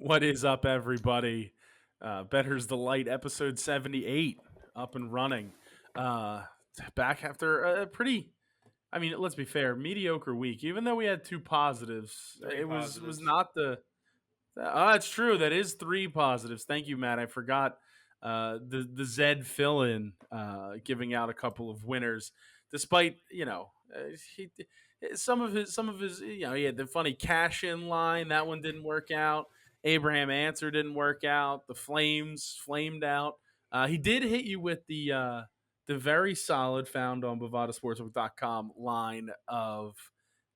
What is up, everybody? Bettors the Light, episode 78, up and running. Back after a pretty, let's be fair, mediocre week. Even though we had two positives, it was not the. Oh, that's true. That is three positives. Thank you, Matt. I forgot the Zed fill in giving out a couple of winners, despite he some of his he had the funny cash in line, that one didn't work out. Abraham Answer didn't work out. The Flames flamed out. He did hit you with the very solid, found on bovadasportsbook.com line of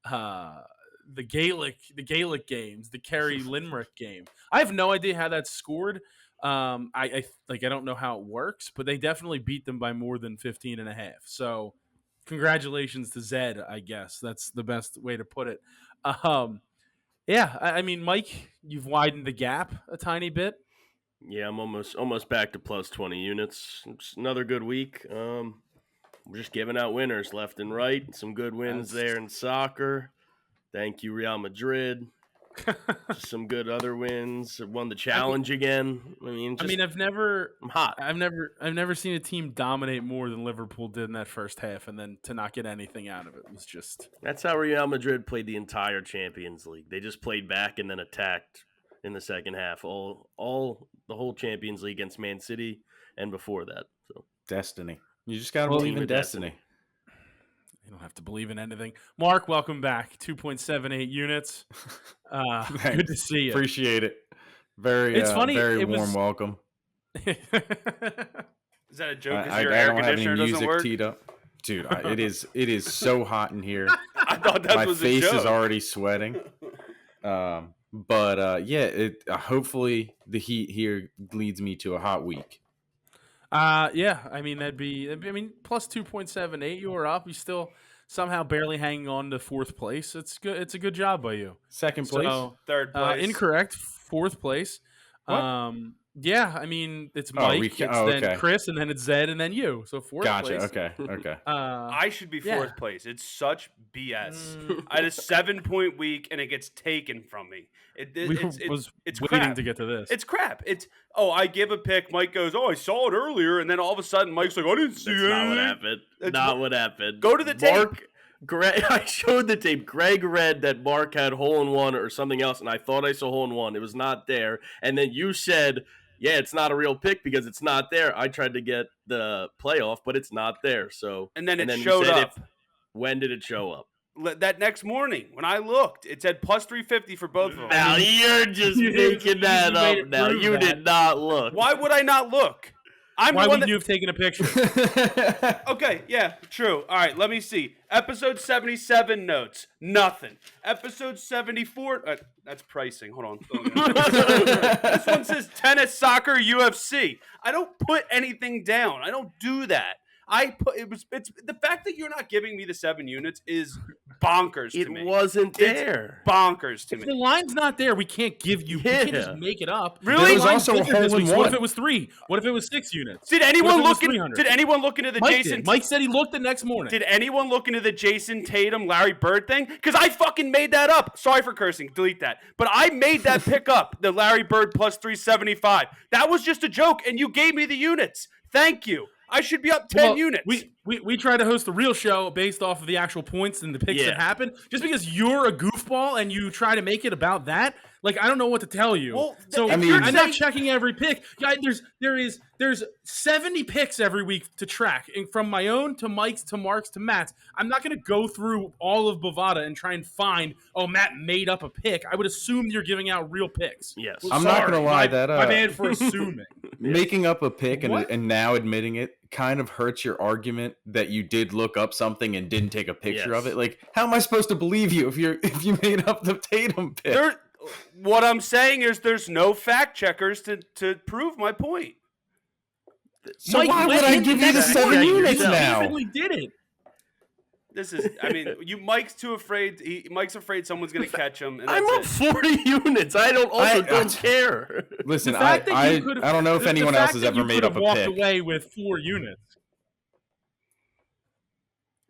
the Gaelic games, the Kerry Limerick game. I have no idea how that's scored. I don't know how it works, but they definitely beat them by more than 15 and a half. So congratulations to Zed, I guess. That's the best way to put it. Mike, you've widened the gap a tiny bit. Yeah, I'm almost back to plus 20 units. It's another good week. We're just giving out winners left and right. Some good wins there in soccer. Thank you, Real Madrid. Just some good other wins. Won the challenge again. I'm hot. I've never seen a team dominate more than Liverpool did in that first half, and then to not get anything out of it was just. That's how Real Madrid played the entire Champions League. They just played back and then attacked in the second half. The whole Champions League against Man City and before that. So destiny. You just gotta believe in destiny. You don't have to believe in anything. Mark, welcome back. 2.78 units. Good to see you. Appreciate it. It's funny. Very warm welcome. Is that a joke? Because your air conditioner doesn't work? Teed up. Dude, it is so hot in here. I thought that was a joke. My face is already sweating. Hopefully the heat here leads me to a hot week. That'd be plus 2.78. You were up. You still somehow barely hanging on to fourth place. It's good. It's a good job by you. Second place, third place. Incorrect. Fourth place. What? It's Mike, then Chris, and then it's Zed, and then you. So fourth place. Gotcha. Okay. I should be fourth place. It's such BS. I had a 7-point week, and it gets taken from me. It's waiting crap. to get to this. It's crap. I give a pick. Mike goes, I saw it earlier, and then all of a sudden, Mike's like, I didn't see it. Not what happened. Not what happened. Go to the tape. I showed the tape. Greg read that Mark had hole-in-one or something else, and I thought I saw hole-in-one. It was not there. And then you said, yeah, it's not a real pick because it's not there. I tried to get the playoff, but it's not there. So and then showed up. When did it show up? That next morning when I looked, it said plus 350 for both of them. Now you're just making that up. Now you did not look. Why would I not look? Why would you have taken a picture? Okay, yeah, true. All right, let me see. Episode 77 notes, nothing. Episode 74, that's pricing. Hold on. This one says tennis, soccer, UFC. I don't put anything down. I don't do that. It's the fact that you're not giving me the 7 units is bonkers to me. It wasn't there. It's bonkers to me. If the line's not there, we can't give you. We can't just make it up. Really? There was also a hole-in-one. What if it was 3? What if it was 6 units? Did anyone look into the Mike Jason? Did. Mike said he looked the next morning. Did anyone look into the Jason Tatum, Larry Bird thing? Because I fucking made that up. Sorry for cursing. Delete that. But I made that pick up, the Larry Bird plus 375. That was just a joke, and you gave me the units. Thank you. I should be up 10 units. We try to host a real show based off of the actual points and the picks that happen. Just because you're a goofball and you try to make it about that, I don't know what to tell you. Well, I'm not checking every pick. There's 70 picks every week to track, and from my own to Mike's to Mark's to Matt's. I'm not going to go through all of Bovada and try and find, Matt made up a pick. I would assume you're giving out real picks. Yes. I'm not going to lie. My man for assuming. Making up a pick and now admitting it kind of hurts your argument that you did look up something and didn't take a picture of it. How am I supposed to believe you if you made up the Tatum pick? What I'm saying is there's no fact checkers to prove my point. So Mike, why would I give you the 7 units now? You definitely did it. This is, Mike's too afraid. Mike's afraid someone's going to catch him. And I'm up 40 units. I don't care. Listen, I don't know if anyone else has ever made up a pick. Walked away with 4 units.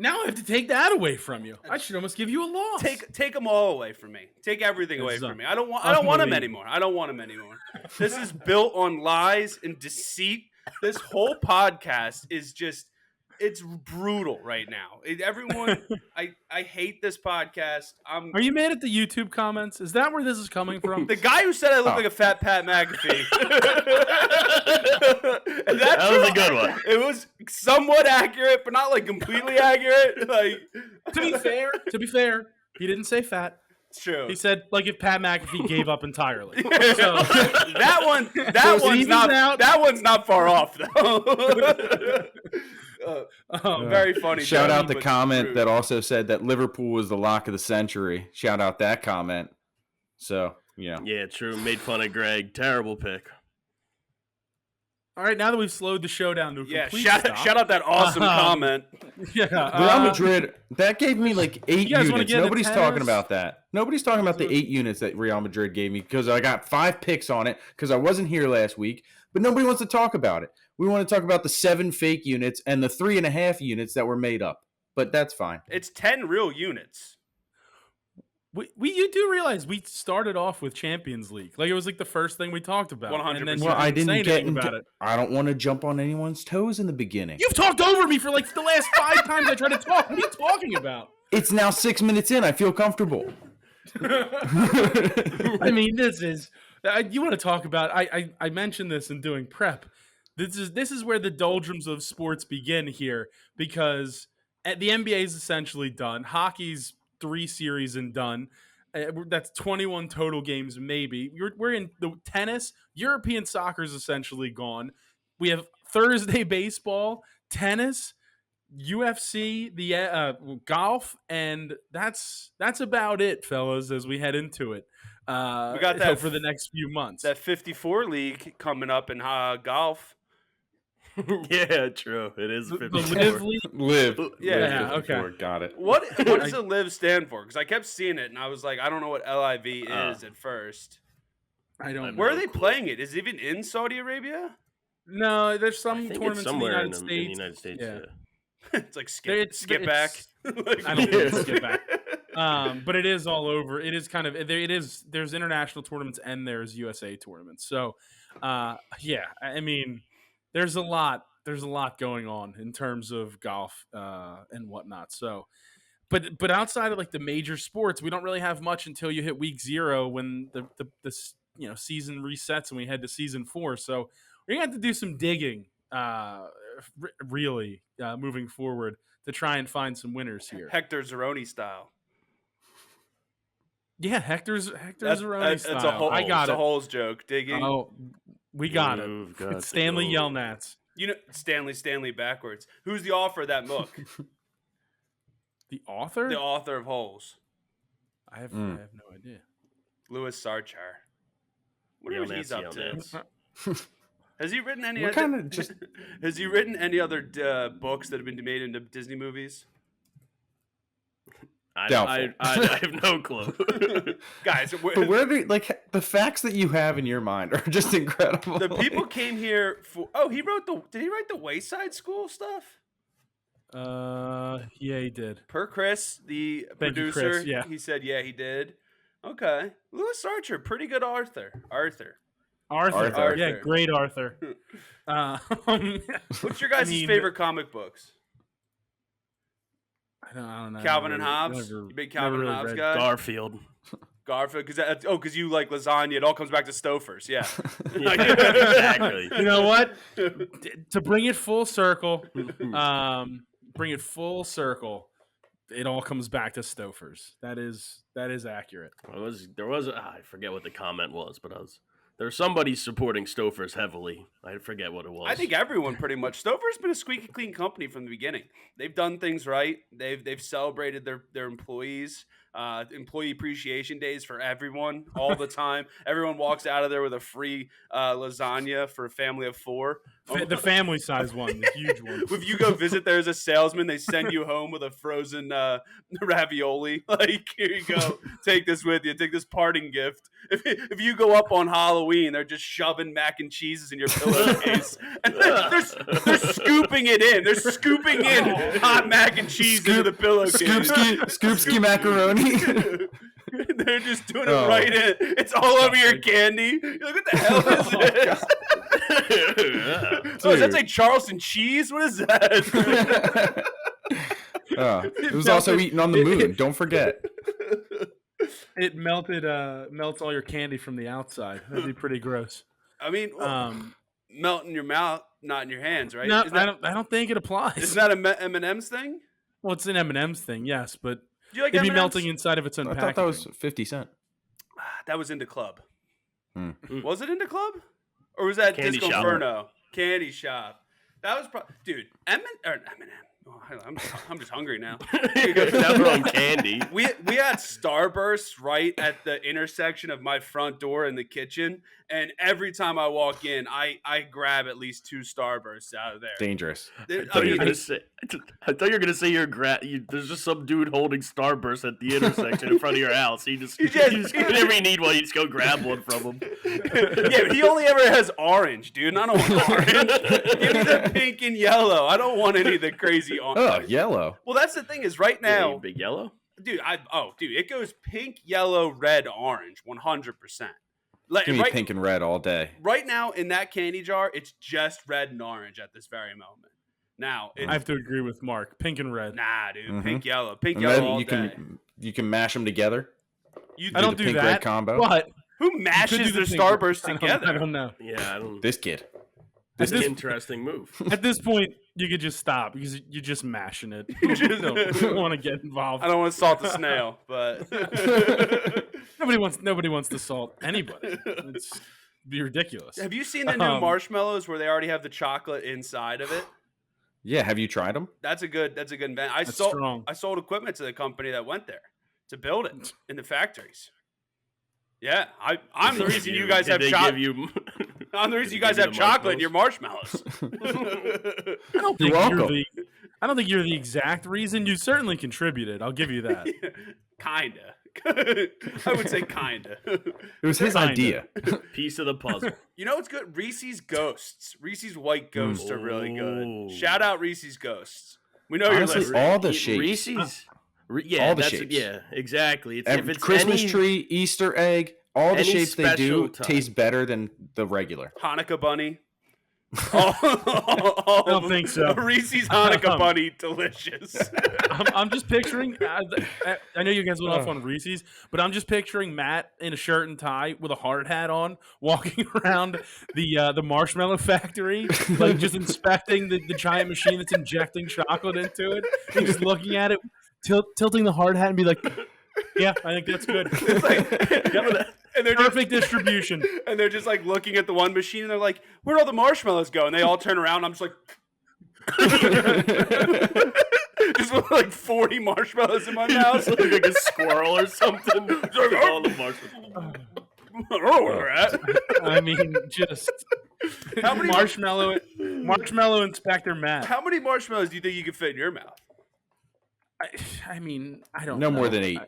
Now I have to take that away from you. I should almost give you a loss. Take them all away from me. Take everything away It's from me. I don't want them unbelievable. anymore. I don't want them anymore. This is built on lies and deceit. This whole podcast is just it's brutal right now. Everyone I hate this podcast. Are you mad at the YouTube comments? Is that where this is coming from? The guy who said I look like a fat Pat McAfee. That was a good one. It was somewhat accurate, but not like completely accurate. Like to be fair, he didn't say fat. it's true. He said like if Pat McAfee gave up entirely. So that one's not far off though. Very funny. Shout Johnny, out the but comment true. that also said that Liverpool was the lock of the century. Shout out that comment. So, Yeah, true. Made fun of Greg. Terrible pick. all right, now that we've slowed the show down to a complete stop. shout out that awesome comment. Yeah, Real Madrid, that gave me like 8 you guys wanna units. get into Nobody's tennis? talking about that. Nobody's talking about the 8 units that Real Madrid gave me because I got 5 picks on it because I wasn't here last week, but nobody wants to talk about it. We want to talk about the 7 fake units and the 3.5 units that were made up, but that's fine. It's 10 real units. You do realize we started off with Champions League. Like it was like the first thing we talked about. 100%. And then you Well, I didn't say didn't get anything into about it. I don't want to jump on anyone's toes in the beginning. You've talked over me for like the last 5 times I tried to talk. What are you talking about? It's now 6 minutes in. I feel comfortable. I mean, this is you want to talk about. I mentioned this in doing prep. This is where the doldrums of sports begin here because the NBA is essentially done. Hockey's 3 series and done. That's 21 total games, maybe. We're in the tennis. European soccer is essentially gone. We have Thursday baseball, tennis, UFC, the golf, and that's about it, fellas. As we head into it, We got that for the next few months. That 54 league coming up in golf. Yeah, true. It is the 54. Live League. Live. Yeah, Live 54. okay. Got it. What does the LIV stand for? Because I kept seeing it and I was like, I don't know what LIV is at first. I don't. Where are know. they playing it? Is it even in Saudi Arabia? No, there's I some think it's tournaments in the somewhere United States. in the United States. Yeah. Yeah. It's like It's- skip back. it's- I don't think it's skip back. But it is all over. It is kind of it is. There's international tournaments and there's USA tournaments. So, yeah. I mean, there's a lot. There's a lot going on in terms of golf and whatnot. So, but outside of like the major sports, we don't really have much until you hit week 0 when the season resets and we head to season 4. So we're gonna have to do some digging, really, moving forward to try and find some winners here. Hector Zeroni style. Yeah, Hector's That's Zeroni style. It's a whole, I got it's it. a holes joke. Digging. Oh, we got You've it. got It's Stanley to go. Yelnats. You know Stanley backwards. Who's the author of that book? The author? The author of Holes. I have no idea. Louis Sarchar. Wonder what he's up to. Yelnats. Has he written any? What kind of just? Has he written any other books that have been made into Disney movies? I have no clue. Guys, But where do the facts that you have in your mind are just incredible. the people came here for. Oh, did he write the Wayside School stuff? Yeah, he did. Per Chris, the Thank you, producer, Chris, yeah. he said, yeah, he did. Okay, Louis Archer, pretty good Arthur. Arthur. Arthur. Yeah, great Arthur. What's your guys' I mean, favorite comic books? I don't know. Calvin and Hobbes. You big Calvin and Hobbes guy? Garfield. Garfield, because you like lasagna. It all comes back to Stouffer's. Yeah. Exactly. You know what? To bring it full circle, it all comes back to Stouffer's. That is accurate. There was I forget what the comment was, but there was somebody supporting Stouffer's heavily. I forget what it was. I think everyone pretty much. Stouffer's been a squeaky clean company from the beginning. They've done things right. They've celebrated their employees. employee appreciation days for everyone all the time. Everyone walks out of there with a free lasagna for a family of 4. The family size one, the huge one. If you go visit there as a salesman, they send you home with a frozen ravioli. Like, here you go. Take this with you. Take this parting gift. If you go up on Halloween, they're just shoving mac and cheeses in your pillowcase. And they're scooping it in. They're scooping in hot mac and cheese into the pillowcase. Scoopski macaroni. They're just doing it right in. It's all over your candy. You're like, what the hell is this? Oh, is that like Charleston cheese? What is that? It was also eaten on the moon. Don't forget. It melts all your candy from the outside. That'd be pretty gross. I mean, melt in your mouth, not in your hands, right? No, I don't think it applies. Isn't that a M&M's thing? Well, it's an M&M's thing, yes, but Do you like it'd be M&Ms? melting inside of its own I packaging. thought that was 50 Cent. That was Into Club. Hmm. Was it Into Club? Or was that Candy Disco Shop. Inferno? Candy Shop. That was dude, M&M. Oh, I'm just hungry now. That were on candy. We had Starburst right at the intersection of my front door and the kitchen, and every time I walk in, I grab at least 2 Starbursts out of there. Dangerous. I thought you were gonna say there's just some dude holding Starburst at the intersection in front of your house. You just whenever you need one, you just go grab one from him. Yeah, but he only ever has orange, dude. And I don't want orange. Give me the pink and yellow. I don't want any of the crazy orange. Oh, yellow. Well, that's the thing is right now, Big yellow. dude. It goes pink, yellow, red, orange, 100%. Like Give me pink and red all day. right now in that candy jar, it's just red and orange at this very moment. Now, I have to agree with Mark. Pink and red. nah, dude, Mhm. pink, yellow And all then day. you can mash them together. You, I don't the do pink that. red combo. But who you mashes could do their the pink- Starburst I don't- together? I don't know. Yeah, I don't. This kid. That's This- an interesting move. At this point, you could just stop because you're just mashing it. You don't want to get involved. I don't want to salt the snail, but Nobody wants to salt anybody. It's be ridiculous. have you seen the new marshmallows where they already have the chocolate inside of it? Yeah, have you tried them? That's a good invent. That's strong. I sold equipment to the company that went there to build it in the factories. Yeah, I'm the reason you guys have chocolate. I'm the reason you guys have chocolate in your marshmallows. I don't think You're welcome. I don't think you're the exact reason. You certainly contributed. I'll give you that. Kinda. I would say kinda. It was his Kinda. idea. Piece of the puzzle. You know what's good? Reese's Ghosts. Reese's White Ghosts are really good. Ooh. Shout out Reese's Ghosts. We know you're Honestly, listening. all the shapes. Reese's. All the that's shapes. Yeah, exactly. If it's Christmas any- tree, Easter egg, all the any shapes they do special time. taste better than the regular. Hanukkah bunny. I don't think so. Reese's Hanukkah bunny, delicious. I'm just picturing. I know you guys went off on Reese's, but I'm just picturing Matt in a shirt and tie with a hard hat on, walking around the marshmallow factory, like just inspecting the giant machine that's injecting chocolate into it. And just looking at it, tilting the hard hat, and be like, "Yeah, I think that's good. It's like, and they're just, Perfect distribution." and they're just like looking at the one machine, and they're like, "Where'd all the marshmallows go?" And they all turn around. I'm just like. Just with like 40 marshmallows in my mouth. Look like a squirrel or something. Just like, all the marshmallows. I don't know where they're at. I mean, just How many marshmallow inspector Matt. How many marshmallows do you think you could fit in your mouth? I mean, I don't No know. more than 8.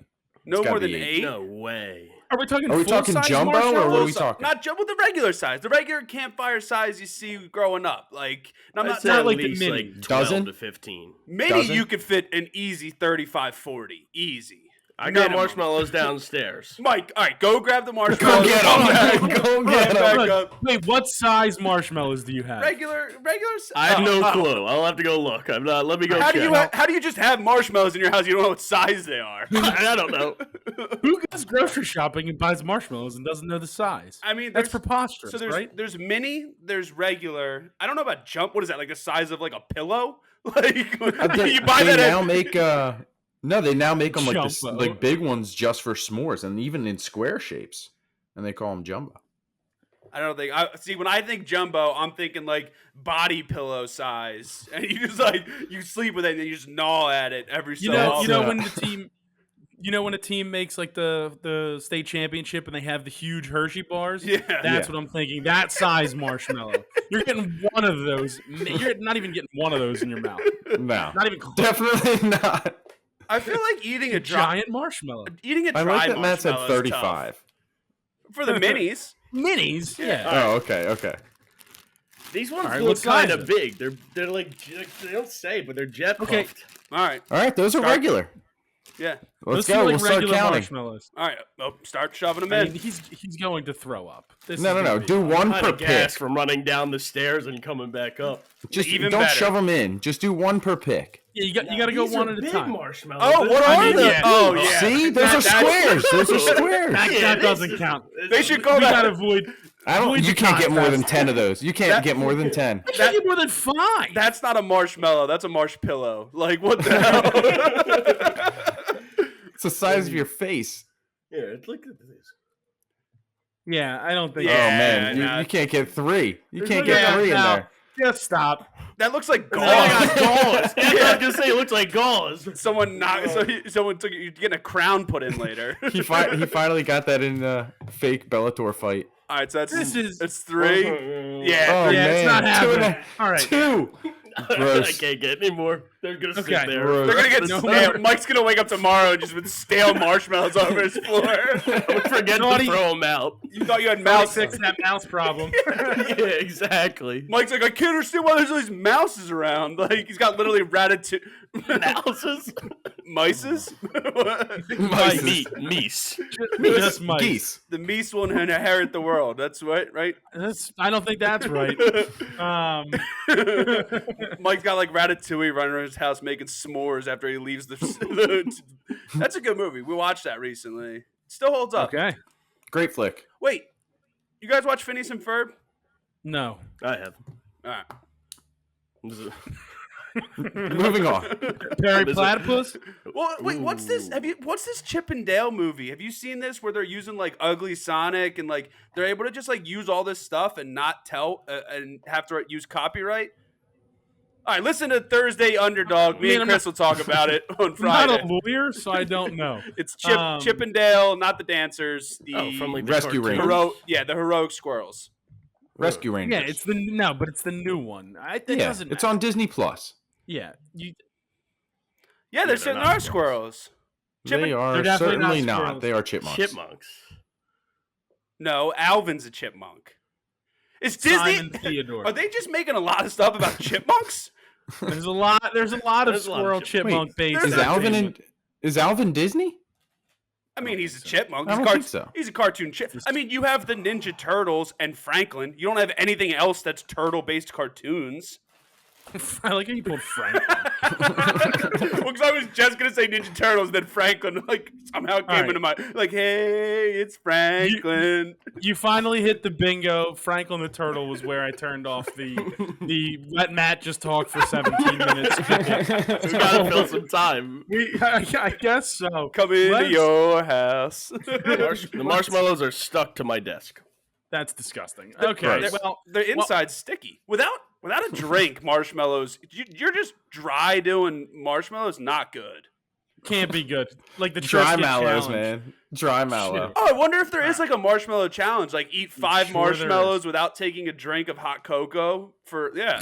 No gotta more than be 8. No way. Are we talking? Are we talking full-size jumbo, or what are marshmallows? we talking? Not jumbo, the regular size, the regular campfire size you see growing up. Like, and I'm I'd not say not at like the least mini. like 12 Dozen? to 15. maybe dozen? you could fit an easy 35, 40, easy. I got Minimum. marshmallows downstairs. Mike, all right, go grab the marshmallows. get 'em. Come back. Go get Come 'em. back Look, up. wait, what size marshmallows do you have? Regular. I have no oh. clue. I'll have to go look. I'm not. Let me go How check. do you just have marshmallows in your house? You don't know what size they are. I don't know. Who goes grocery shopping and buys marshmallows and doesn't know the size? I mean, That's there's- preposterous, So there's right? there's mini, there's regular. I don't know about jump. What is that? Like the size of like a pillow? Like you buy they that now at make no, they now make them like this, Jumbo. like big ones just for s'mores, and even in square shapes, and they call them jumbo. I don't think. I see when I think jumbo, I'm thinking like body pillow size, and you just like you sleep with it and you just gnaw at it every so often. You know when the You know when a team makes like the state championship and they have the huge Hershey bars? Yeah. That's Yeah. what I'm thinking. That size marshmallow. You're getting one of those. You're not even getting one of those in your mouth. No, Not even close. definitely not. I feel like eating a Giant marshmallow. eating a I dry like that Matt said marshmallow is tough. 35. For the minis. Minis. Yeah. Oh, okay. These ones All right, look what size kind of is big. They're like they don't say, but they're jet puffed. Okay. All right. All right, those are Start- regular. Yeah. Let's Those go. feel like We'll start regular counting. marshmallows. All right. Oh, start shoving them I in. mean, he's going to throw up. This No. is gonna be- Do one Kind per of gas pick. from running down the stairs and coming back up. Just Even don't better. shove them in. Just do one per pick. Yeah, you got to go These one are at a big time. marshmallows. Oh, what I are mean, the? yeah. Oh, yeah. See, those are squares. Those are squares. That doesn't count. They should call We that. got to avoid. I don't. Avoid You the can't get more than contest. 10 of those. You can't get more than 10. I can't get more than 5. That's not a marshmallow. That's a marsh pillow. Like, what the hell? It's the size of your face. Yeah, look at this. Yeah, I don't think. Yeah, Oh man, nah. you can't get 3. You can't Yeah, get 3 in no. there. Just stop. That looks like Oh, I gauze. got gauze. Yeah, I was gonna say it looks like gauze. Someone knocked. Someone took. You're getting a crown put in later. He finally got that in the fake Bellator fight. All right, so This it's 3. Oh Yeah, Yeah, it's man, not 2 and happening. All right. 2. I Gross. can't get any more. They're gonna Okay. sit there. Gross. they're gonna get No stale. more. Mike's gonna wake up tomorrow and just with stale marshmallows all over his floor. Forget Naughty. to throw them out. You thought you had Mouse mouse. fix that mouse problem. Yeah, exactly. Mike's like, I can't understand why there's all these mouses around. Like he's got literally ratatouille. Mouses? Mices? Mice. Meese. Just mice. Geese. The meese will inherit the world. That's right. I don't think that's right. Mike's got like ratatouille running around his house making s'mores after he leaves the. That's a good movie. We watched that recently. Still holds up. Okay. Great flick. Wait, you guys watch Phineas and Ferb? No. I have. All right. Moving on. Perry Is it- Platypus? Well, wait. What's this? What's this Chip and Dale movie? Have you seen this where they're using like Ugly Sonic and like they're able to just like use all this stuff and not tell and have to use copyright? All right, listen to Thursday Underdog. Me and I'm Chris will talk about it on I'm Friday. not a lawyer, so I don't know. It's Um, Chip and Dale, not the dancers. The from like the Rescue cartoon. Rangers. the heroic squirrels. Rescue Rangers. Yeah, it's but it's the new one. It yeah, doesn't it's matter. on Disney Plus. Yeah, Yeah, they're there not are squirrels. Chip They and- are They're definitely not certainly not. squirrels. They are chipmunks. Chipmunks. No, Alvin's a chipmunk. Is Disney? Simon Theodore. Are they just making a lot of stuff about chipmunks? There's a lot of There's a lot of squirrel chipmunk based. Is Alvin Disney? I mean, don't he's a think so. chipmunk. I He's, don't think so. he's a cartoon chip. I mean, you have the Ninja Turtles and Franklin. You don't have anything else that's turtle-based cartoons. I like how you pulled Frank. Well, because I was just gonna say Ninja Turtles, then Franklin like somehow came right. into my like, hey, it's Franklin. You finally hit the bingo. Franklin the Turtle was where I turned off the let Matt just talk for 17 minutes. We gotta fill some time. I guess so. Come into Let's- your house. The marshmallows are stuck to my desk. That's disgusting. Okay, Gross. well, The inside's sticky. Without a drink, marshmallows. You're just dry doing marshmallows. Not good. can't be good. Like the Dry Triscuit mallows, challenge. man. Dry mallow. Oh, I wonder if there is like a marshmallow challenge. Like eat 5 sure there marshmallows without taking a drink of hot cocoa. I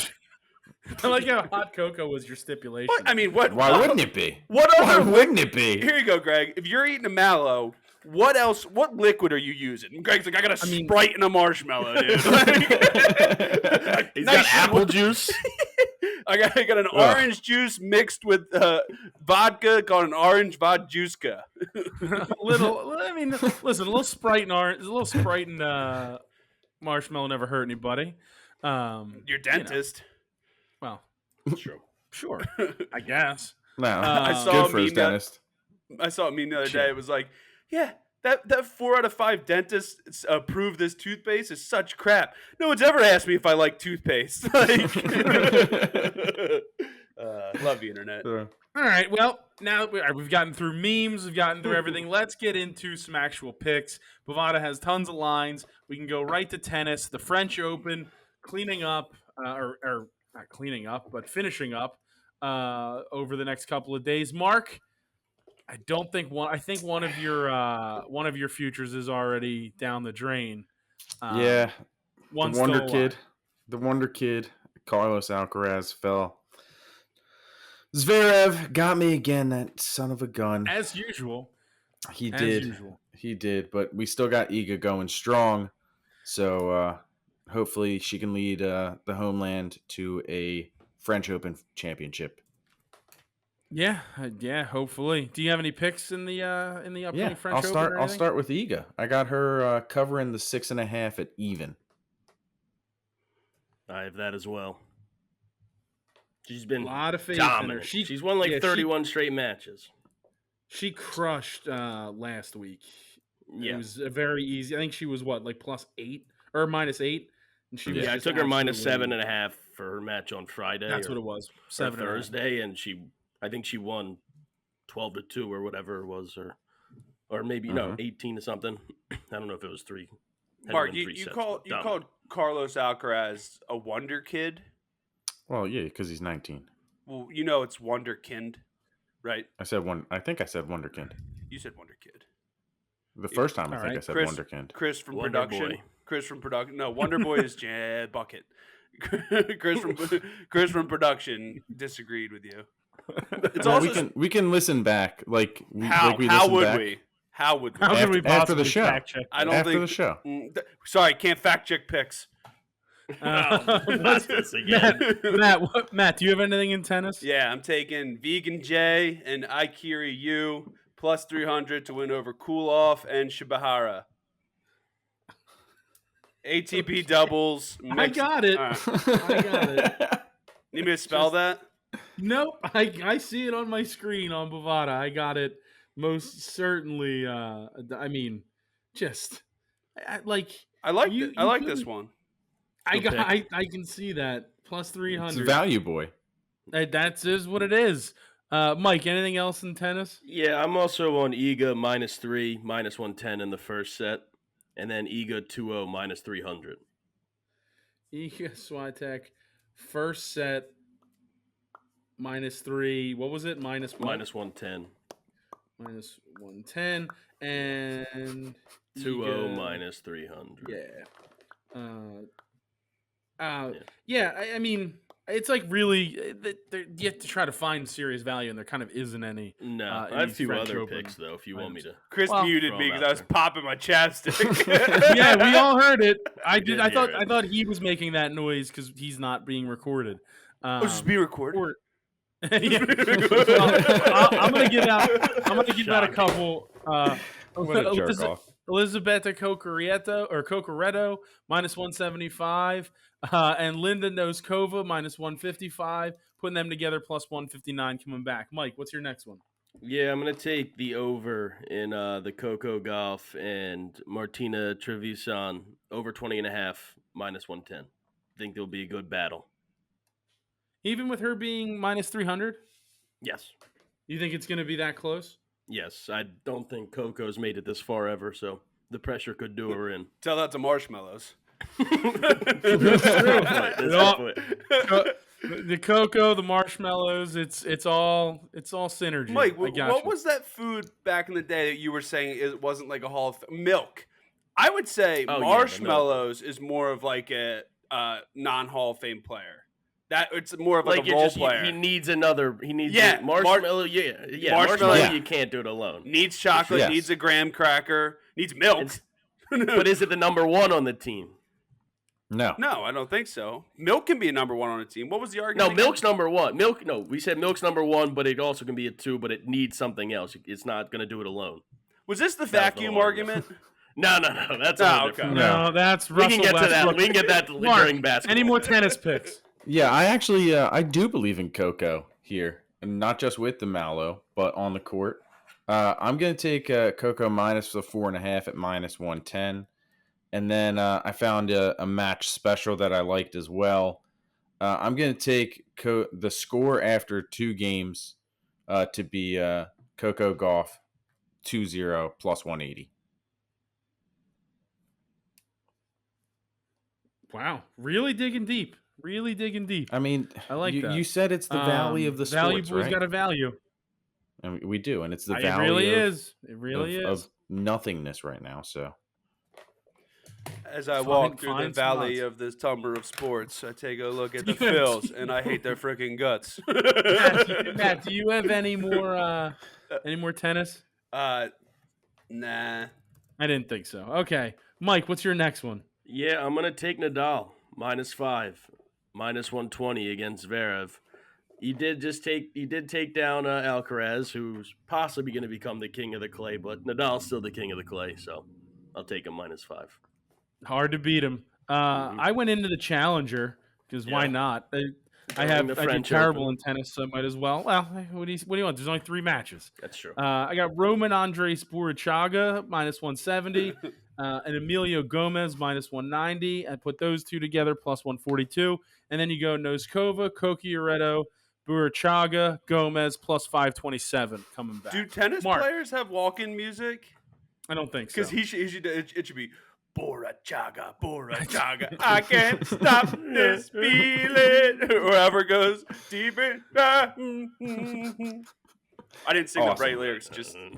like how hot cocoa was your stipulation. What? I mean, what? Why wouldn't it be? What Why other? wouldn't it be? Here you go, Greg. If you're eating a mallow, what else? What liquid are you using? And Greg's like, I got a mean- Sprite and a marshmallow, dude. He's Nice. got apple juice. I got an orange juice mixed with vodka called an orange vodjuska. I mean, listen, a little Sprite and orange, a little Sprite and marshmallow never hurt anybody. Your dentist. Well, True. sure, I guess. No, I it's saw good a for his meme that- dentist. I saw a meme the other day. It was like, yeah, that 4 out of 5 dentists approve this toothpaste is such crap. No one's ever asked me if I like toothpaste. Like, love the internet. All right, well, now that we've gotten through memes, we've gotten through everything. Let's get into some actual picks. Bovada has tons of lines. We can go right to tennis, the French Open, cleaning up, or not cleaning up, but finishing up over the next couple of days. Mark, I don't think one. I think one of your futures is already down the drain. Yeah, the One's Wonder still Kid, alive. the Wonder Kid, Carlos Alcaraz fell. Zverev got me again. That son of a gun. As usual. He As did. usual. He did. But we still got Iga going strong. So hopefully she can lead the homeland to a French Open championship. Yeah, yeah. Hopefully. Do you have any picks in the upcoming Yeah, French Open? Or I'll anything? start with Iga. I got her covering the 6.5 at even. I have that as well. She's A been lot of faith in her. dominant. She's won like 31 straight matches. She crushed last week. Yeah. It was a very easy. I think she was what, like +8 or -8, and she was. Yeah, I just took her absolutely- -7.5 for her match on Friday. That's what it was. Or 7 Thursday, and I think she won 12-2 or whatever it was, or maybe no 18 to something. I don't know if it was 3. Mark, you called Carlos Alcaraz a wonder kid. Well, yeah, because he's 19. Well, it's wonderkind, right? I think I said Wonderkind. You said wonder kid. The first time I All think right. I said Chris- Wonderkind. Chris from Wonder production. Boy. Chris from production. No, Wonder Boy is Bucket. Chris from production disagreed with you. It's Well, also we can listen back how like we how listen would back. we? How would we? How could we After the possibly show. fact check? I don't After think the show. Sorry, can't fact check picks. Not this again. Matt, do you have anything in tennis? Yeah, I'm taking Vegan J and Aikiri U +300 to win over Kulov and Shibahara. ATP doubles. I got it. All right. I got it. Need me to spell that? Nope, I see it on my screen on Bovada. I got it most certainly. I mean, just I like I like You- I you like this couldn't- one. I Good got I can see that It's +300. value boy. That's is what it is. Mike, anything else in tennis? Yeah, I'm also on Iga -3, -110 in the first set, and then Iga 2-0 -300. Iga Swiatek, first set -3. What was it? Minus what? -110. -110 and 2-0 Iga- -300. Yeah. Yeah. I mean, it's like really you have to try to find serious value, and there kind of isn't any. No, in I have a these few French other Open picks though. If you want me to, Chris Well- muted Throw me 'em because out I was there. popping my chapstick. Yeah, we all heard it. I did. did I hear it. thought he was making that noise because he's not being recorded. Oh, just be recorded. Or- yeah. Well, I'm gonna give out. I'm gonna give out a Shocking. couple. What a jerk off. Elizabetta Cocoretto -175, and Linda Noskova -155. Putting them together +159 coming back. Mike, what's your next one? yeah, I'm gonna take the over in the Coco Golf and Martina Trevisan over 20.5 -110. Think there'll be a good battle. Even with her being -300, Yes, you think it's going to be that close? yes. I don't think Coco's made it this far ever, so the pressure could do her in. Tell that to marshmallows. The cocoa, the marshmallows, it's all synergy. Mike, I got what you. was that food back in the day that you were saying it wasn't like a Hall of milk? I would say Oh, yeah, the marshmallows is more of like a non-Hall of Fame player. That it's more of like a role player. He needs another. He needs Yeah, marshmallow. Yeah, marshmallow. marshmallow. You can't do it alone. Needs chocolate, Yes. needs a graham cracker, needs milk. It's- But is it the number one on the team? No. No, I don't think so. Milk can be a number one on a team. What was the No, argument? milk's number one. Milk. No, we said milk's number one, but it also can be a 2. But it needs something else. It's not going to do it alone. Was this the was the vacuum whole argument? No. That's Oh, all okay. different. No, that's We Russell can get to that. Westbrook. We can get that Mark, during basketball. Any more tennis picks? Yeah, I actually I do believe in Coco here, and not just with the Mallow, but on the court. I'm gonna take Coco minus the 4.5 at -110, and then I found a match special that I liked as well. I'm gonna take the score after 2 games to be Coco Gauff 2-0 +180. Wow, really digging deep. Really digging deep. I mean, I like that. You said it's the valley of the Value sports, boys right? got a value. And we do, and it's the It valley really of, is. It really of is. nothingness right now. So As I Fine- walk through the fine valley spots. of this tumbler of sports, I take a look at the You have Phils, to- and I hate their freaking guts. Matt, do you have any more tennis? Nah. I didn't think so. Okay, Mike, what's your next one? Yeah, I'm gonna take Nadal -5, -120 against Zverev. He did take down Alcaraz, who's possibly going to become the king of the clay, but Nadal's still the king of the clay, so I'll take him -5. Hard to beat him. I went into the Challenger because why Yeah. not? I During the did French terrible Open. in tennis, so I might as well. Well, what do you want? There's only 3 matches. That's true. I got Roman Andres Burachaga -170, and Emilio Gomez -190. I put those two together +142, and then you go Noskova, Cocchiaretto, Burachaga, Gomez +527 coming back. Do tennis Mark, players have walk-in music? I don't think so. Because it should be Bora Chaga, I can't stop this feeling. Wherever it goes deep in. I didn't sing the Awesome. right lyrics,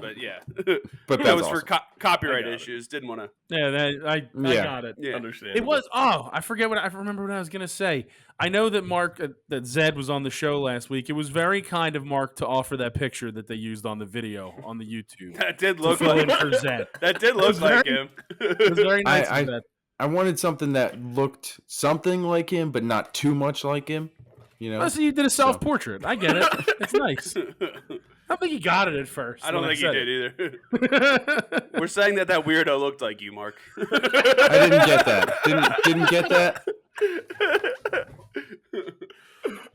but yeah. but That that's was for awesome. copyright I got it. issues. Didn't want to. Yeah, I Yeah. got it. Yeah. Understand. It was. Oh, I forget I remember what I was gonna say. I know that Mark, that Zed was on the show last week. It was very kind of Mark to offer that picture that they used on the video on the YouTube. That did To look fill in like for Zed. that. Did look was like very- him. It was very nice I- of Zed. I wanted something that looked something like him, but not too much like him. You know, Oh, so you did a self-portrait. I get it. It's nice. I don't think he got it at first. I don't when think he said did either. it. We're saying that weirdo looked like you, Mark. I didn't get that. Didn't get that.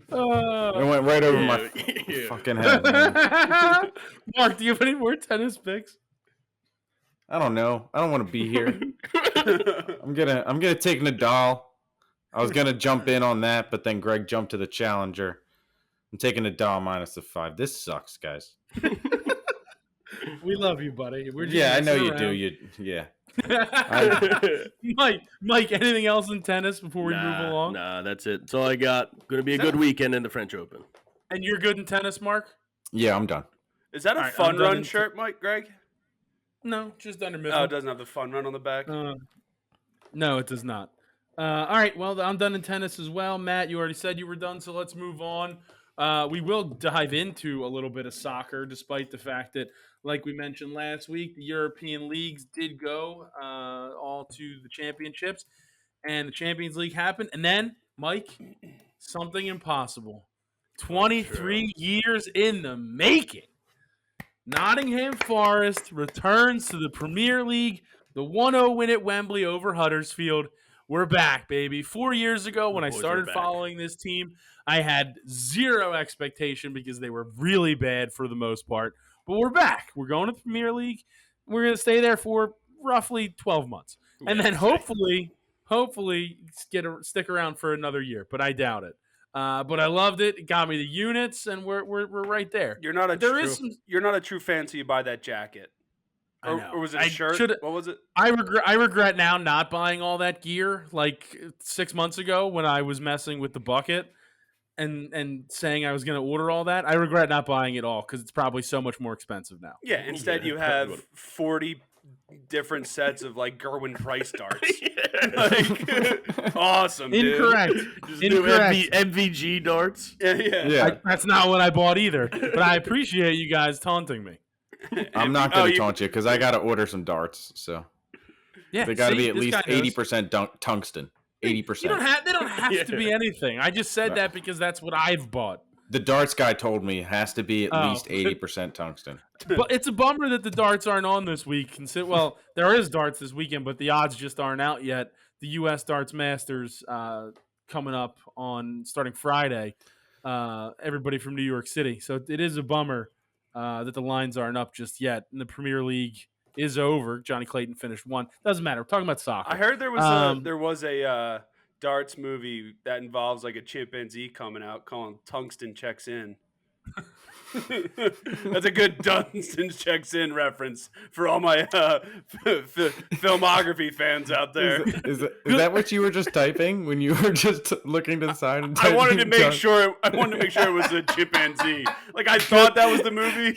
It went right over my Yeah. fucking head. Man. Mark, do you have any more tennis picks? I don't know. I don't want to be here. I'm gonna take Nadal. I was gonna jump in on that, but then Greg jumped to the Challenger. I'm taking Nadal -5. This sucks, guys. We love you, buddy. We're just Yeah, I know messing you do. around. Yeah. Mike, anything else in tennis before we move along? Nah, that's it. That's all I got. Going to be a good weekend in the French Open. And you're good in tennis, Mark? Yeah, I'm done. Is that a All right, fun I'm done run in- shirt, Mike? Greg? No, just under Oh, middle. it doesn't have the fun run on the back. No, it does not. All right, well, I'm done in tennis as well. Matt, you already said you were done, so let's move on. We will dive into a little bit of soccer, despite the fact that, like we mentioned last week, the European leagues did go all to the championships, and the Champions League happened. And then, Mike, something impossible. 23 years in the making. Nottingham Forest returns to the Premier League. The 1-0 win at Wembley over Huddersfield. We're back, baby. 4 years ago, when I boys are started back. following this team, I had zero expectation because they were really bad for the most part. But we're back. We're going to the Premier League. We're going to stay there for roughly 12 months. And then hopefully stick around for another year. But I doubt it. But I loved it. It got me the units, and we're right there. You're not a There true. is some- You're not a true fan till you buy that jacket. I know. Or was it I a shirt? shoulda- What was it? I regret now not buying all that gear like 6 months ago when I was messing with the bucket and saying I was going to order all that. I regret not buying it all because it's probably so much more expensive now. Yeah. Instead, Yeah, you probably have would've. 40 different sets of like Gerwin Price darts. Like, awesome, dude. Incorrect. Just do Incorrect. MVG darts. Yeah. Yeah, That's not what I bought either. But I appreciate you guys taunting me. I'm not Oh, gonna you- taunt you because I gotta order some darts. So Yeah, they got to see, be at this least guy knows. 80% tungsten. 80%. They don't have Yeah. to be anything. I just said that because that's what I've bought. The darts guy told me it has to be at Oh. least 80% tungsten. But it's a bummer that the darts aren't on this week. Well, there is darts this weekend, but the odds just aren't out yet. The U.S. Darts Masters coming up on starting Friday. Everybody from New York City, so it is a bummer that the lines aren't up just yet. And the Premier League is over. Johnny Clayton finished one. Doesn't matter. We're talking about soccer. I heard there was a darts movie that involves like a chimpanzee coming out calling Tungsten checks in. That's a good Dunstan checks in reference for all my filmography fans out there. Is that what you were just typing when you were just looking to the side? And I wanted to typing make sure. I wanted to make sure it was a chimpanzee. Like I thought that was the movie.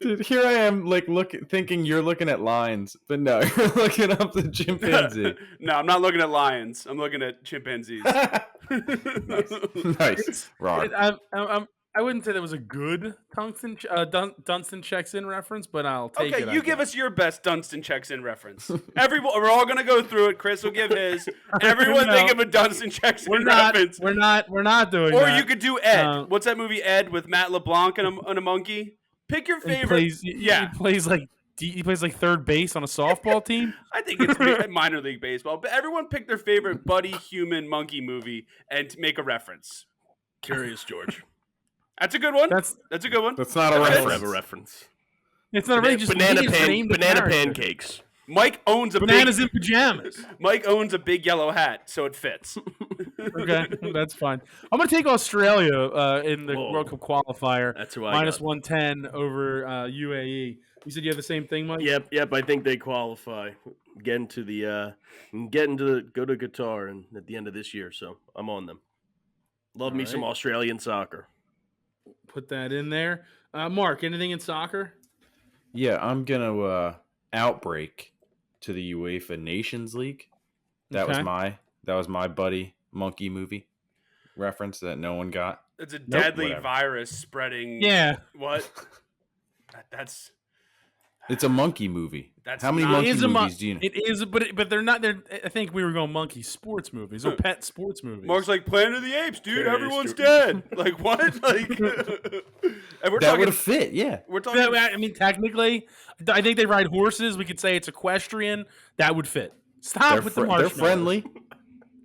Dude, here I am, like thinking you're looking at lines, but no, you're looking up the chimpanzee. No, I'm not looking at lions. I'm looking at chimpanzees. Nice. Rock. I wouldn't say that was a good Tungsten Dunstan checks in reference, but I'll take it. Okay, you give us your best Dunstan checks in reference. We're all gonna go through it. Chris will give his. Everyone No. think of a Dunstan checks in reference. We're not doing Or that. you could do Ed. What's that movie Ed with Matt LeBlanc and a monkey? Pick your favorite. He plays like third base on a softball team. I think it's minor league baseball. But everyone pick their favorite buddy human monkey movie and make a reference. Curious George. That's a good one. That's a good one. That's not a That's reference. a reference. It's not really just Banana name the character. pancakes. Mike owns a Bananas in pajamas. Mike owns a big yellow hat, so it fits. Okay, that's fine. I'm gonna take Australia in the Whoa. World Cup qualifier. That's who I minus got. 110 over UAE. You said you have the same thing, Mike? Yep. I think they qualify. Go to Qatar and at the end of this year, so I'm on them. Love me some right. Australian soccer. Put that in there. Mark, anything in soccer? Yeah, I'm gonna outbreak to the UEFA Nations League. That Okay. was my buddy monkey movie reference that no one got. It's a deadly whatever. virus spreading. Yeah. What? That's It's a monkey movie. That's How many not- monkey It is a movies do you know? It is, but they're not. They're. I think we were going monkey sports movies or pet sports movies. Mark's like Planet of the Apes, dude. Curious Everyone's George. dead. Like what? Like, and we're That would talking. have fit, yeah. We're talking. I mean, technically, I think they ride horses. We could say it's equestrian. That would fit. Stop with the They're marshmallows. friendly.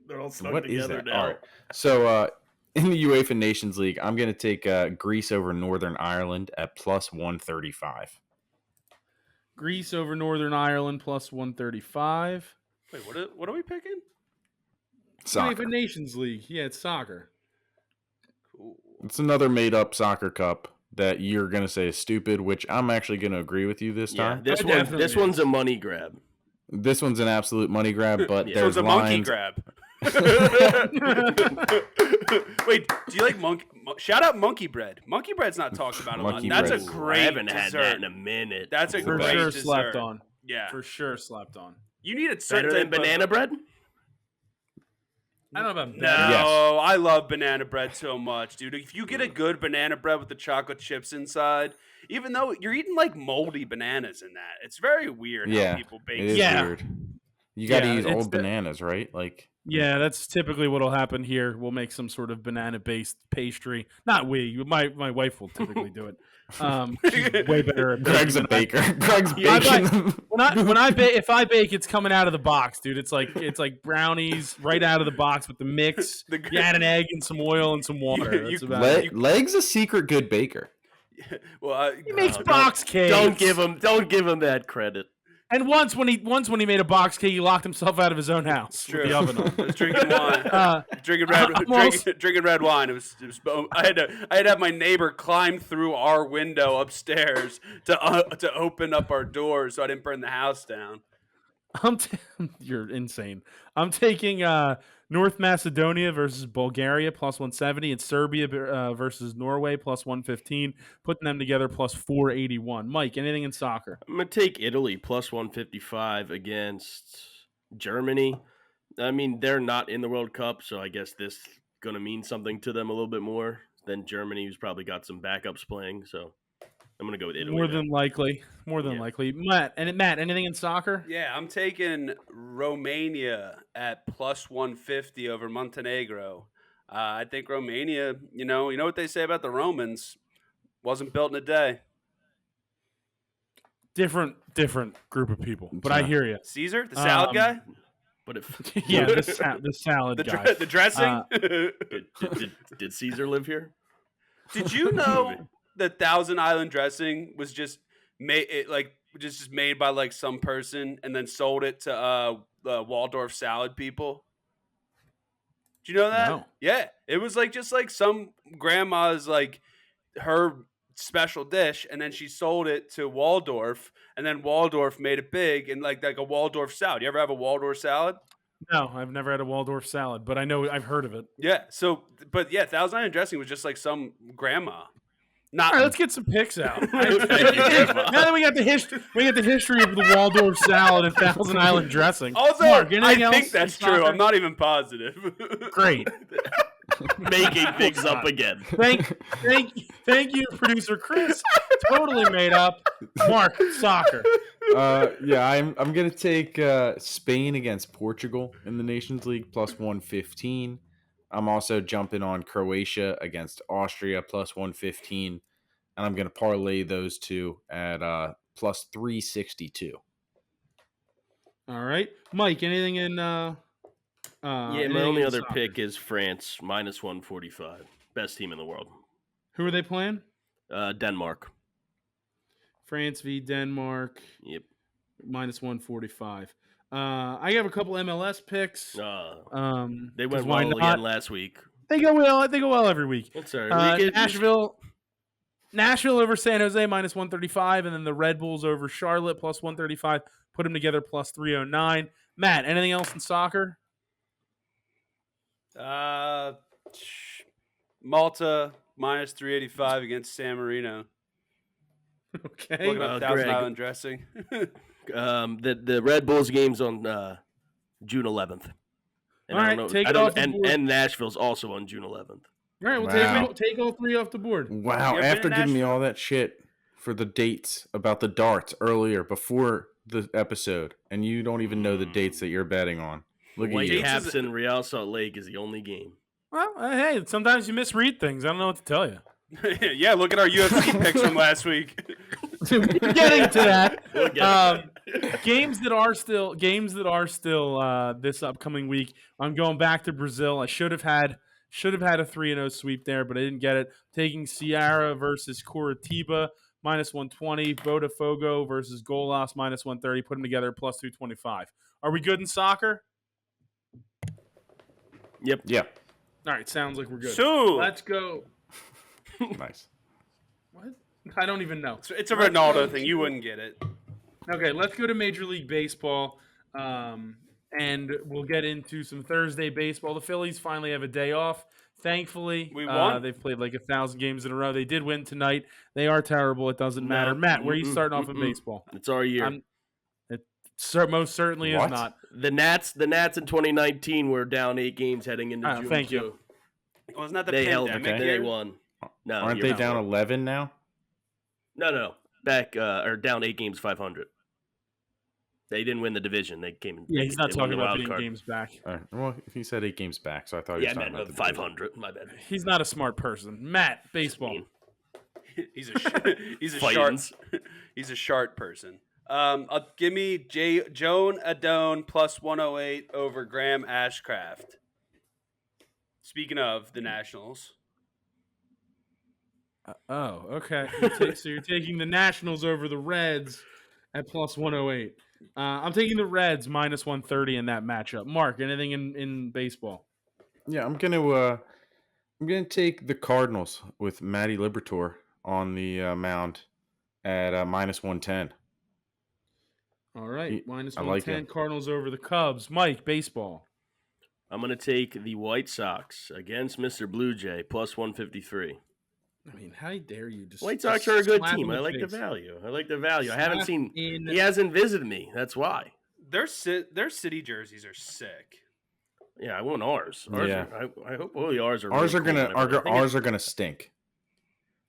They're all stuck What is together that? now. All right. So in the UEFA Nations League, I'm going to take Greece over Northern Ireland at plus 135. Greece over Northern Ireland plus 135. Wait, what are we picking? Soccer. UEFA Nations League. Yeah, it's soccer. Cool. It's another made-up soccer cup that you're going to say is stupid, which I'm actually going to agree with you this Yeah, time. this Definitely one's a money grab. This one's an absolute money grab, but Yeah. So there's it's a monkey lines. grab. Wait, do you like monkey? Shout out monkey bread. Monkey bread's not talked about a lot. Monkey That's a bread's- great I haven't dessert. had that in a minute. That's a For great sure dessert. slept on. Yeah, For sure slept on. you need a certain better than type of- banana bread. I don't know about No, that. Yes. I love banana bread so much, dude. If you get a good banana bread with the chocolate chips inside, even though you're eating like moldy bananas in that, it's very weird Yeah, how people bake. It is Yeah. weird. You got to Yeah, use it's old the- bananas, right? Like, Yeah, that's typically what'll happen here. We'll make some sort of banana-based pastry. Not we. My wife will typically do it. She's way better at Greg's a baking than I- baker. Greg's Yeah, baking them. when I bake, if I bake, it's coming out of the box, dude. It's like brownies right out of the box with the mix. The- You add an egg and some oil and some water. You- That's about it. Leg's a secret good baker. Well, He makes No, box cakes. Don't give him that credit. And once when he made a box cake, he locked himself out of his own house True. with the oven on. I was drinking wine. Drinking red wine. It was I had to have my neighbor climb through our window upstairs to open up our door so I didn't burn the house down. You're insane. I'm taking North Macedonia versus Bulgaria plus 170 and Serbia versus Norway plus 115. Putting them together plus 481. Mike, anything in soccer? I'm going to take Italy plus 155 against Germany. I mean, they're not in the World Cup, so I guess this going to mean something to them a little bit more than Germany, who's probably got some backups playing. So I'm going to go with Italy. More there. than likely. Matt, anything in soccer? Yeah, I'm taking Romania at plus 150 over Montenegro. I think Romania, you know what they say about the Romans, wasn't built in a day. Different group of people, but I hear you. Caesar, the salad guy, But if Yeah, the salad guy. the dressing. did Caesar live here? Did you know that Thousand Island dressing was just made just made by like some person and then sold it to Waldorf salad people? Do you know that? No. Yeah, it was like just like some grandma's like her special dish, and then she sold it to Waldorf, and then Waldorf made it big and like a Waldorf salad. You ever have a Waldorf salad? No, I've never had a Waldorf salad, but I know I've heard of it. Yeah. So, but yeah, Thousand Island dressing was just like some grandma. Not All right, let's get some picks out. Thank you, Grandma. Now that we got the history of the Waldorf salad and Thousand Island dressing. Also, Mark, I anything think else that's in true. soccer? I'm not even positive. Great. Making things up again. Thank you, producer Chris. Totally made up. Mark, soccer. Yeah, I'm gonna take Spain against Portugal in the Nations League plus 115. I'm also jumping on Croatia against Austria plus 115, and I'm gonna parlay those two at plus 362. All right, Mike. Anything in? Yeah, my anything only in other soccer? pick is France minus 145. Best team in the world. Who are they playing? Denmark. France v Denmark. Yep. Minus 145. I have a couple MLS picks. They 'Cause went why well not? again last week. They go well. They go well every week. That's all right. Nashville over San Jose minus 135, and then the Red Bulls over Charlotte plus 135. Put them together plus 309. Matt, anything else in soccer? Malta minus 385 against San Marino. Okay. Looking up Thousand Greg. Island dressing. The Red Bulls game's on June 11th. And All I right, don't know, take I it don't, off the and, board. and Nashville's also on June 11th. All right, we'll Wow. take all three off the board. Wow! You ever been After to giving me Nashville? all that shit for the dates about the darts earlier before the episode, and you don't even know the dates that you're betting on. Look at White you. Caps and Real Salt Lake is the only game. Well, hey, sometimes you misread things. I don't know what to tell you. Yeah, look at our UFC picks from last week. We're getting to that. We'll get Games that are still this upcoming week. I'm going back to Brazil. I should have had a 3-0 sweep there, but I didn't get it. Taking Sierra versus Curitiba minus 120. Botafogo versus Golas minus 130. Put them together plus 225. Are we good in soccer? Yep. Yeah. All right, sounds like we're good. So Let's go. Nice. What? I don't even know. it's a Ronaldo thing. You wouldn't get it. Okay, let's go to Major League Baseball, and we'll get into some Thursday baseball. The Phillies finally have a day off. Thankfully, We won. They've played like 1,000 games in a row. They did win tonight. They are terrible. It doesn't matter. Matt, where are you starting off in baseball? It's our year. Most certainly is What? not. The Nats in 2019 were down 8 games heading into June. Thank 2. you. Wasn't that the They held pandemic it. Okay. They year? won. No, Aren't you're they not down right. 11 now? No. Back or down 8 games, 500. They didn't win the division. They came in. Yeah, he's not they won talking the about wild being card. games back. All right. Well, he said 8 games back, so I thought he Yeah, was I talking meant about the division. 500. My bad. He's not a smart person. Matt, baseball. He's a sharp. Fightins. He's a sharp person. Give me Joan Adone plus 108 over Graham Ashcraft. Speaking of the Nationals, Oh, okay. So you're taking the Nationals over the Reds at plus 108. I'm taking the Reds minus 130 in that matchup. Mark, anything in baseball? Yeah, I'm gonna take the Cardinals with Matty Liberatore on the mound at minus 110. All right, minus I like 110 it. Cardinals over the Cubs. Mike, baseball. I'm going to take the White Sox against Mr. Blue Jay plus 153. I mean, how dare you? Just White Sox are a good slap team. in I like the face. value. I haven't Slap seen. in- He hasn't visited me. That's why. their city jerseys are sick. Yeah, I want ours. Yeah. I hope all the ours are. Ours really are gonna cool and everything. I think ours are gonna stink.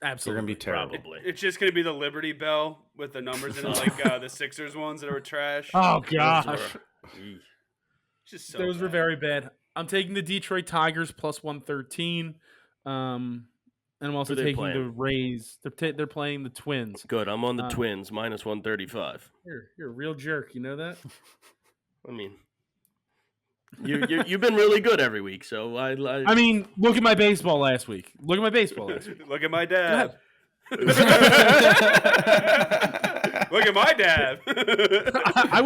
They're Absolutely. gonna be terrible. Probably. It's just gonna be the Liberty Bell with the numbers in it, like the Sixers ones that were trash. Oh Those gosh, were- Eesh. It's just so those were bad. very bad. I'm taking the Detroit Tigers plus 113. And I'm also Who they taking the playing? Rays. They're playing the Twins. Good. I'm on the Uh, Twins minus 135. You're a real jerk. You know that? I mean, you've been really good every week. So I mean, look at my baseball last week. Look at my baseball last week. Look at my dad. Look at my dad. I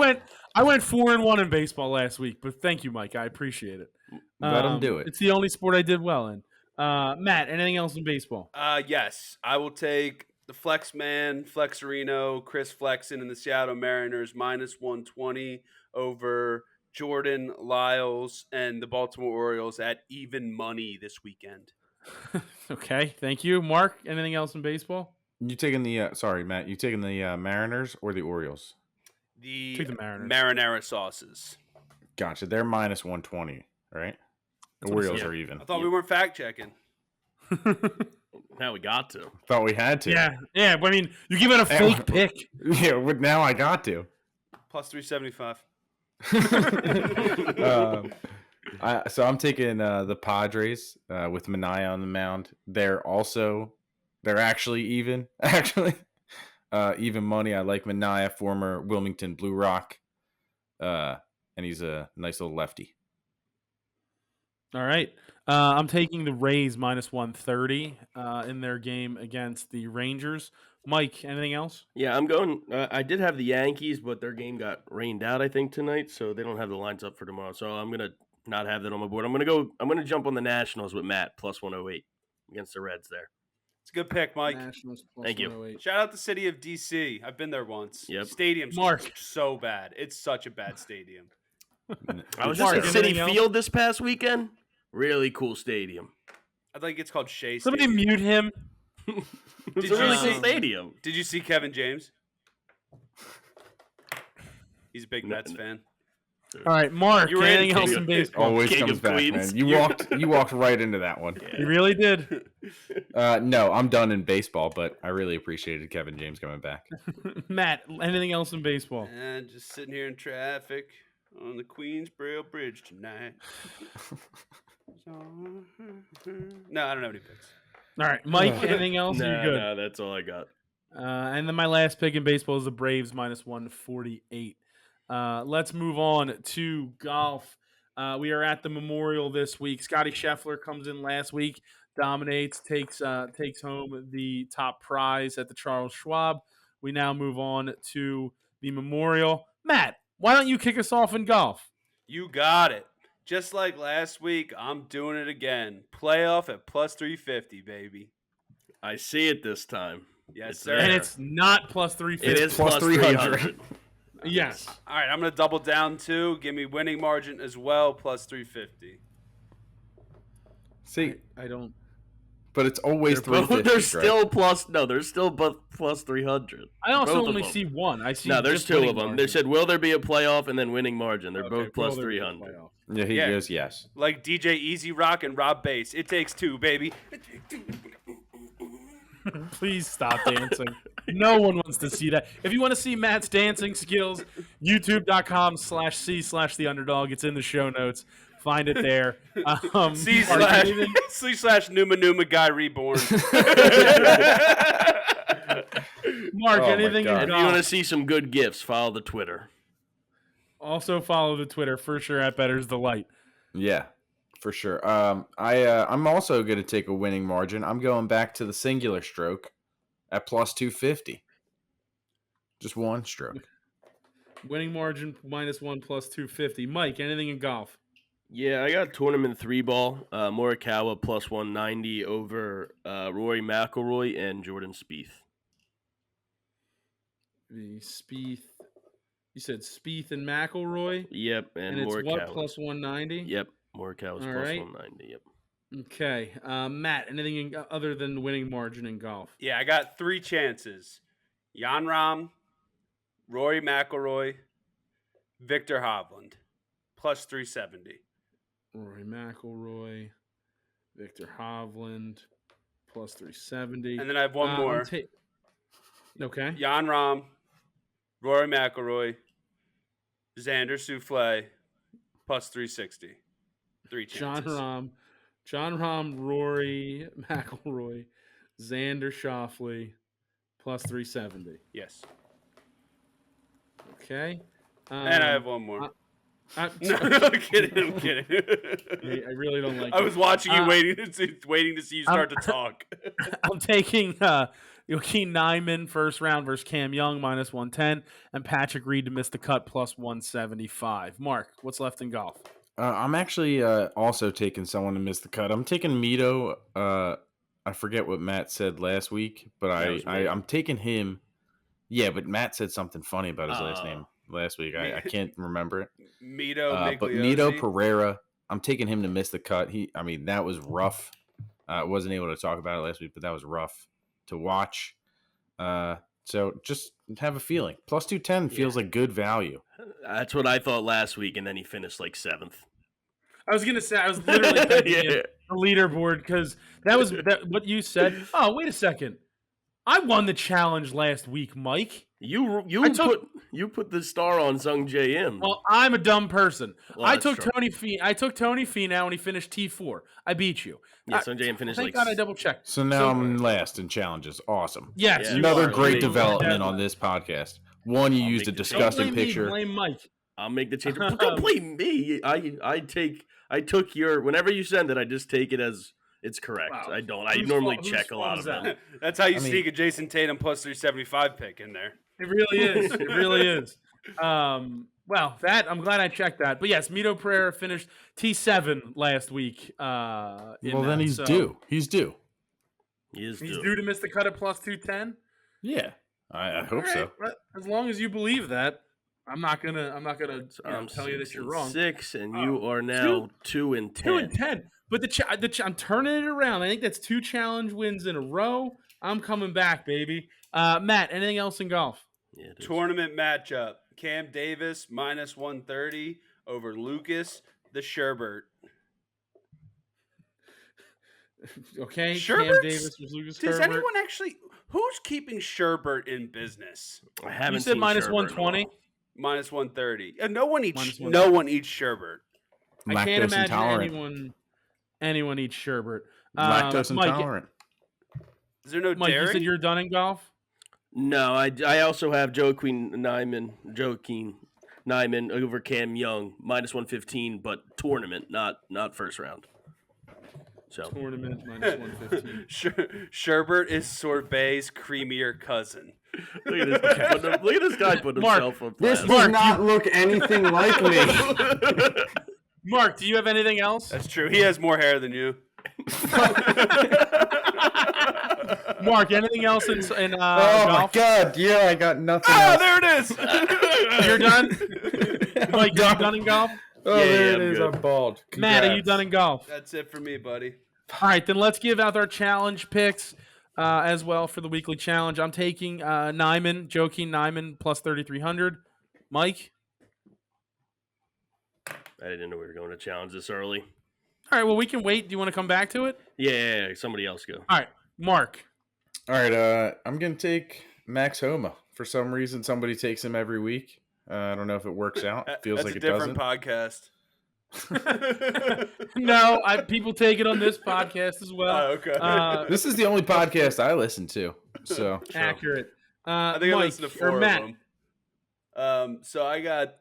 went 4-1 in baseball last week, but thank you, Mike. I appreciate it. Let 'em do it. It's the only sport I did well in. Matt, anything else in baseball? Yes, I will take the Flex Man, Flexerino, Chris Flexen, and the Seattle Mariners -120 over Jordan Lyles and the Baltimore Orioles at even money this weekend. Okay, thank you, Mark. Anything else in baseball? You taking the sorry, Matt? You taking the Mariners or the Orioles? The Took the Mariners. marinara sauces. Gotcha. They're -120, right? The That's what I Orioles said. are even. I thought we weren't fact checking. Now we got to. Thought we had to. yeah. But I mean, you give it a fake pick. Yeah, but now I got to. +375. So I'm taking the Padres with Mania on the mound. They're actually even. Actually, even money. I like Mania, former Wilmington Blue Rock, and he's a nice little lefty. All right. I'm taking the Rays -130 in their game against the Rangers. Mike, anything else? Yeah, I'm going. I did have the Yankees, but their game got rained out, I think, tonight, so they don't have the lines up for tomorrow. So I'm gonna not have that on my board. I'm gonna jump on the Nationals with Matt +108 against the Reds there. It's a good pick, Mike. Nationals Thank you. +108. Shout out the city of DC. I've been there once. Yep. Stadium's Mark. so bad. It's such a bad stadium. I was Mark, just at City anything else? Field this past weekend. Really cool stadium. I think it's called Shea Somebody Stadium. mute him. It's Did a really you cool see- stadium. Did you see Kevin James? He's a big No, Mets no. fan. All right, Mark. You were in Anything else King in of- baseball? Always King comes of back, Queens. man. You walked right into that one. You really did. No, I'm done in baseball, but I really appreciated Kevin James coming back. Matt, anything else in baseball? And just sitting here in traffic on the Queensboro Bridge tonight. No, I don't have any picks. All right, Mike. Anything else? Nah, You're good. nah, that's all I got. And then my last pick in baseball is the Braves -148. Let's move on to golf. We are at the Memorial this week. Scotty Scheffler comes in last week, dominates, takes home the top prize at the Charles Schwab. We now move on to the Memorial. Matt, why don't you kick us off in golf? You got it. Just like last week, I'm doing it again. Playoff at +350, baby. I see it this time. Yes, It's sir. And there. it's not +350. It is plus plus 300. 300. Yes. All right, I'm going to double down too. Give me winning margin as well, +350. See, I don't. but it's always They're 350. they're still both plus 300. I also Both of only them. see one. I see. No, there's just two winning of them. They margin. said, will there be a playoff and then winning margin? They're Okay, both plus well, there we go, 300. playoff. Yeah, he Yeah. goes yes. Like DJ Easy Rock and Rob Bass. It takes two, baby. Please stop dancing. No one wants to see that. If you want to see Matt's dancing skills, youtube.com/c/theunderdog. It's in the show notes. Find it there. C Mark, slash anything- C slash Numa Numa Guy Reborn. Mark, Oh my anything God. in If you want to golf? see some good gifts, follow the Twitter. Also follow the Twitter for sure at Bettors Delight. Yeah, for sure. I'm also going to take a winning margin. I'm going back to the singular stroke at +250. Just one stroke. Winning margin -1 +250. Mike, anything in golf? Yeah, I got tournament 3-ball. Morikawa plus 190 over Rory McIlroy and Jordan Spieth. The Spieth. You said Spieth and McElroy, Yep, and and it's Morikawa. what +190? Yep, Morikawa's All plus right. 190. Yep. Okay, Matt. Anything other than the winning margin in golf? Yeah, I got three chances. Jan Rahm, Rory McIlroy, Victor Hovland, +370. Rory McIlroy, Victor Hovland, +370. And then I have one more. Okay. Jan Rahm, Rory McIlroy, Xander Souffle, +360. Three chances. John Rahm, Rory McIlroy, Xander Schauffele, +370. Yes. Okay. And I have one more. I, No, I'm kidding. I'm kidding. I really don't like. I was watching you Uh, waiting to see you start to talk. I'm taking Joaquin Nyman first round versus Cam Young -110, and Patrick Reed to miss the cut +175. Mark, what's left in golf? I'm actually also taking someone to miss the cut. I'm taking Mito I forget what Matt said last week, but That was me. I'm taking him. Yeah, but Matt said something funny about his last name last week. I can't remember it. Mito But Mito Migliozzi. Pereira, I'm taking him to miss the cut. That was rough. I wasn't able to talk about it last week, but that was rough to watch. So just have a feeling. Plus 210 feels like good value. That's what I thought last week, and then he finished like 7th. I was gonna say I was literally typing in the leaderboard because that was what you said. Oh, wait a second. I won the challenge last week, Mike. You put the star on Sung J M. Well, I'm a dumb person. Well, I that's took true. Tony Finau when he finished T4. I beat you. Yeah, Sung J M finished Thank like. God I double checked. So now I'm last in challenges. Awesome. Yes, Yeah. you Another are. great Amazing. development on this podcast. One, you I'll used a make the change. Don't disgusting blame picture. Me, blame Mike. I'll make the change. But don't blame me. I took your. Whenever you send it, I just take it as it's correct. Wow. I don't. I Whose normally fault- check whose a fault lot is of that? them. That's how you I mean- sneak a Jason Tatum plus 375 pick in there. It really is. It really is. Well, I'm glad I checked that. But yes, Mito Pereira finished T7 last week. Well, then he's due. He's due. He is He's due. due to miss the cut at plus 210. Yeah, I hope so. Well, as long as you believe that, I'm not gonna I'm tell you that 6 you're and wrong. 6, and Oh, you are now 2 and 10. 2 and 10. But I'm turning it around. I think that's 2 challenge wins in a row. I'm coming back, baby. Matt, anything else in golf? Yeah, it is. Tournament matchup: Cam Davis minus 130 over Lucas the Sherbert. Okay, Cam Sherbert's- Davis was Lucas Does Herbert. anyone actually? Who's keeping Sherbert in business? I haven't You said seen minus Sherbert in a 120. while. Minus 130. No one eats. Minus No one eats Sherbert. I can't Lactose imagine intolerant. anyone eats sherbet. Lactose Mike, intolerant. Is there no Mike, dairy? you said you're done in golf. No, I also have Joaquin Nyman over Cam Young minus 115, but tournament, not first round. So Tournament minus 115. Sherbert is sorbet's creamier cousin. look at this guy. Look at this guy put Mark, himself up. This last. does not look anything like me. Mark, do you have anything else? That's true. He has more hair than you. Mark, anything else in Oh my golf? god! Yeah, I got nothing. Ah, else. there it is. You're done. Mike, are you done in golf? Oh, Yeah, there yeah, it I'm is. good. I'm bald. Matt, are you Congrats. done in golf? That's it for me, buddy. All right, then let's give out our challenge picks as well for the weekly challenge. I'm taking Joaquin Nyman plus 3,300. Mike? I didn't know we were going to challenge this early. All right, well, we can wait. Do you want to come back to it? Yeah, somebody else go. All right, Mark. All right, I'm gonna take Max Homa. For some reason, somebody takes him every week. I don't know if it works out. Feels That's like a it different doesn't. podcast. No, people take it on this podcast as well. Oh, okay. This is the only podcast I listen to. So Accurate. I think I Mike, listened to or 4 Matt. of them. So I got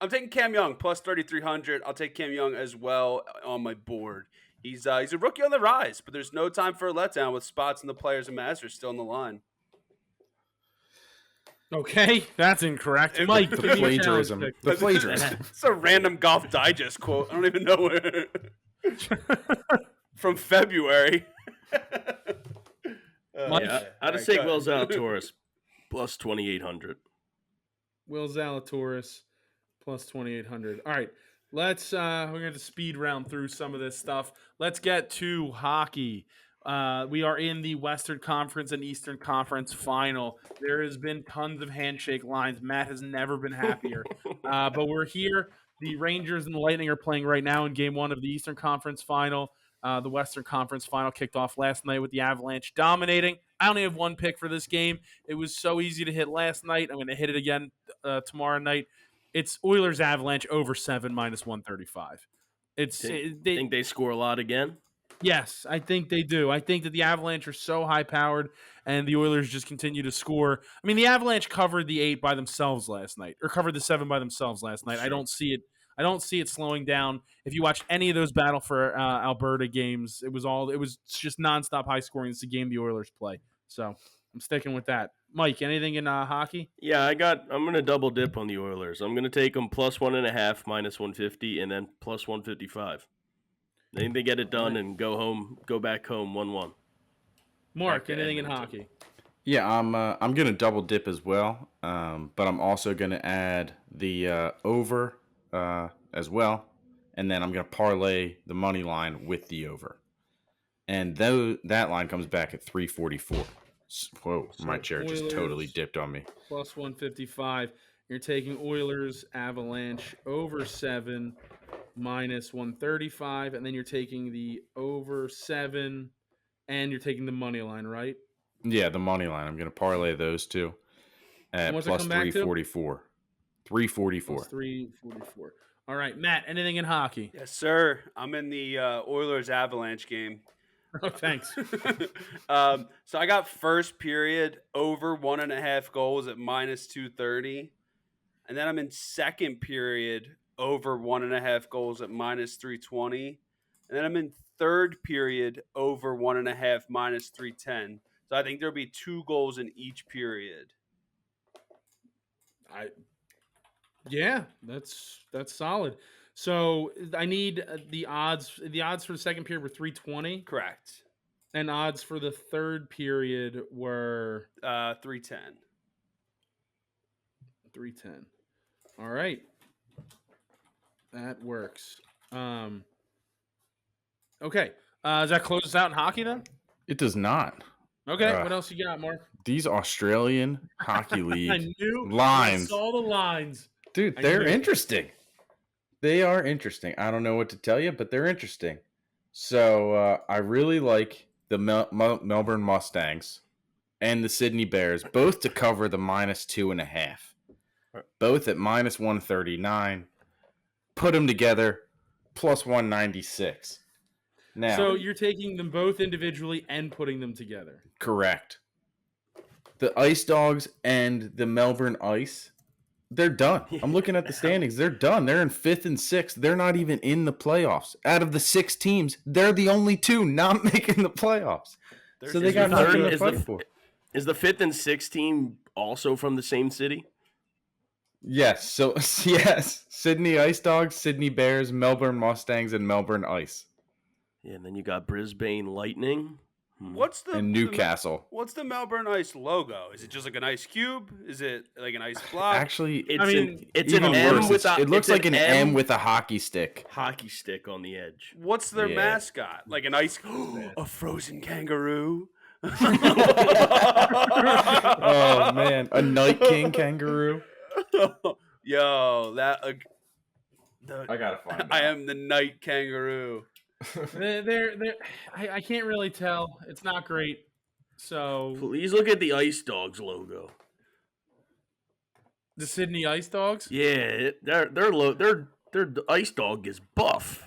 I'm taking Cam Young plus 3,300. I'll take Cam Young as well on my board. He's a rookie on the rise, but there's no time for a letdown with spots in the Players and Masters still on the line. Okay, that's incorrect. Mike, the give me your plagiarism. challenge The plagiarism. It's a random Golf Digest quote. I don't even know where. From February. Mike? Yeah, I'd Alright, take go Will ahead. Zalatoris plus 2,800. Will Zalatoris plus 2,800. All right, let's we're going to speed round through some of this stuff. Let's get to hockey. We are in the Western Conference and Eastern Conference final. There has been tons of handshake lines. Matt has never been happier. But we're here. The Rangers and the Lightning are playing right now in Game 1 of the Eastern Conference final. The Western Conference final kicked off last night with the Avalanche dominating. I only have one pick for this game. It was so easy to hit last night. I'm going to hit it again tomorrow night. It's Oilers Avalanche over 7 minus 135. Think they score a lot again? Yes, I think they do. I think that the Avalanche are so high-powered, and the Oilers just continue to score. I mean, the Avalanche covered the 8 by themselves last night, or covered the 7 by themselves last night. Sure. I don't see it slowing down. If you watch any of those Battle for Alberta games, it was just nonstop high scoring. It's the game the Oilers play. So I'm sticking with that. Mike, anything in hockey? Yeah, I'm going to double dip on the Oilers. I'm going to take them plus 1.5 minus 150 and then plus 155. They need to get it done and go back home 1-1. Mark, Back to anything in Edmonton. hockey? Yeah, I'm gonna double dip as well, but I'm also gonna add the over as well, and then I'm gonna parlay the money line with the over, and though that line comes back at 344. Whoa, my So chair just totally Oilers dipped on me. plus 155. You're taking Oilers Avalanche over 7 minus 135, and then you're taking the over 7, and you're taking the money line, right? Yeah, the money line. I'm gonna parlay those two And at what's it plus come back to? 344. 344. Plus 344. All right, Matt, anything in hockey? Yes, sir. I'm in the Oilers Avalanche game. Oh, thanks. So I got first period over 1.5 goals at minus 230. And then I'm in second period over 1.5 goals at minus 320. And then I'm in third period over 1.5 minus 310. So I think there'll be 2 goals in each period. Yeah, that's solid. So I need the odds. The odds for the second period were 320, Correct. and odds for the third period were 310. 310. All right, that works. Okay, does that close us out in hockey then? It does not. Okay, what else you got, Mark? These Australian Hockey I League knew lines. I saw the lines. Dude, I they're knew. interesting. They are interesting. I don't know what to tell you, but they're interesting. So I really like the Melbourne Mustangs and the Sydney Bears, both to cover the minus 2.5. Both at minus 139. Put them together, plus 196. Now, So you're taking them both individually and putting them together. correct. The Ice Dogs and the Melbourne Ice, they're done. I'm looking at the standings. They're done. They're in 5th and 6th. They're not even in the playoffs. Out of the 6 teams, they're the only 2 not making the playoffs. So they got nothing to fight for. Is the 5th and 6th team also from the same city? Yes. So, yes. Sydney Ice Dogs, Sydney Bears, Melbourne Mustangs, and Melbourne Ice. Yeah, and then you got Brisbane Lightning. What's the And Newcastle. What's the Melbourne Ice logo? Is it just like an ice cube? Is it like an ice block? Actually, It's even an M worse. with a, It looks it's like an M with a hockey stick. hockey stick on the edge. What's their Yeah. mascot? Like an ice a frozen kangaroo? Oh man, a Night King kangaroo. Yo, that I gotta find. I am the night kangaroo. I can't really tell. It's not great. So Please look at the Ice Dogs logo. the Sydney Ice Dogs. Yeah, their Ice Dog is buff.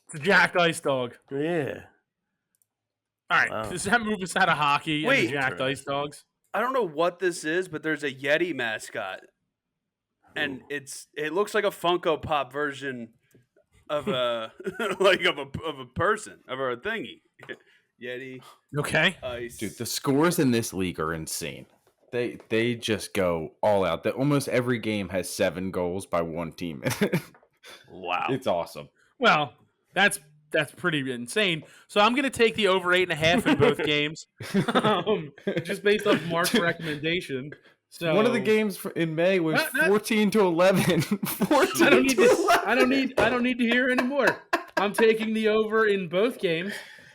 It's a jacked ice dog. Yeah. All right, Wow. does that move us out of hockey and Wait. the jacked ice dogs? I don't know what this is, but there's a Yeti mascot, and Ooh. it looks like a Funko Pop version of a like of a person of a thingy. Yeti Okay. ice. Dude, the scores in this league are insane. They just go all out. That almost every game has 7 goals by one team. Wow. It's awesome. Well, that's pretty insane. So I'm going to take the over 8.5 in both games, just based off Mark's recommendation. So One of the games in May was That- 14-11. 14 I don't need to. I don't need to hear anymore. I'm taking the over in both games.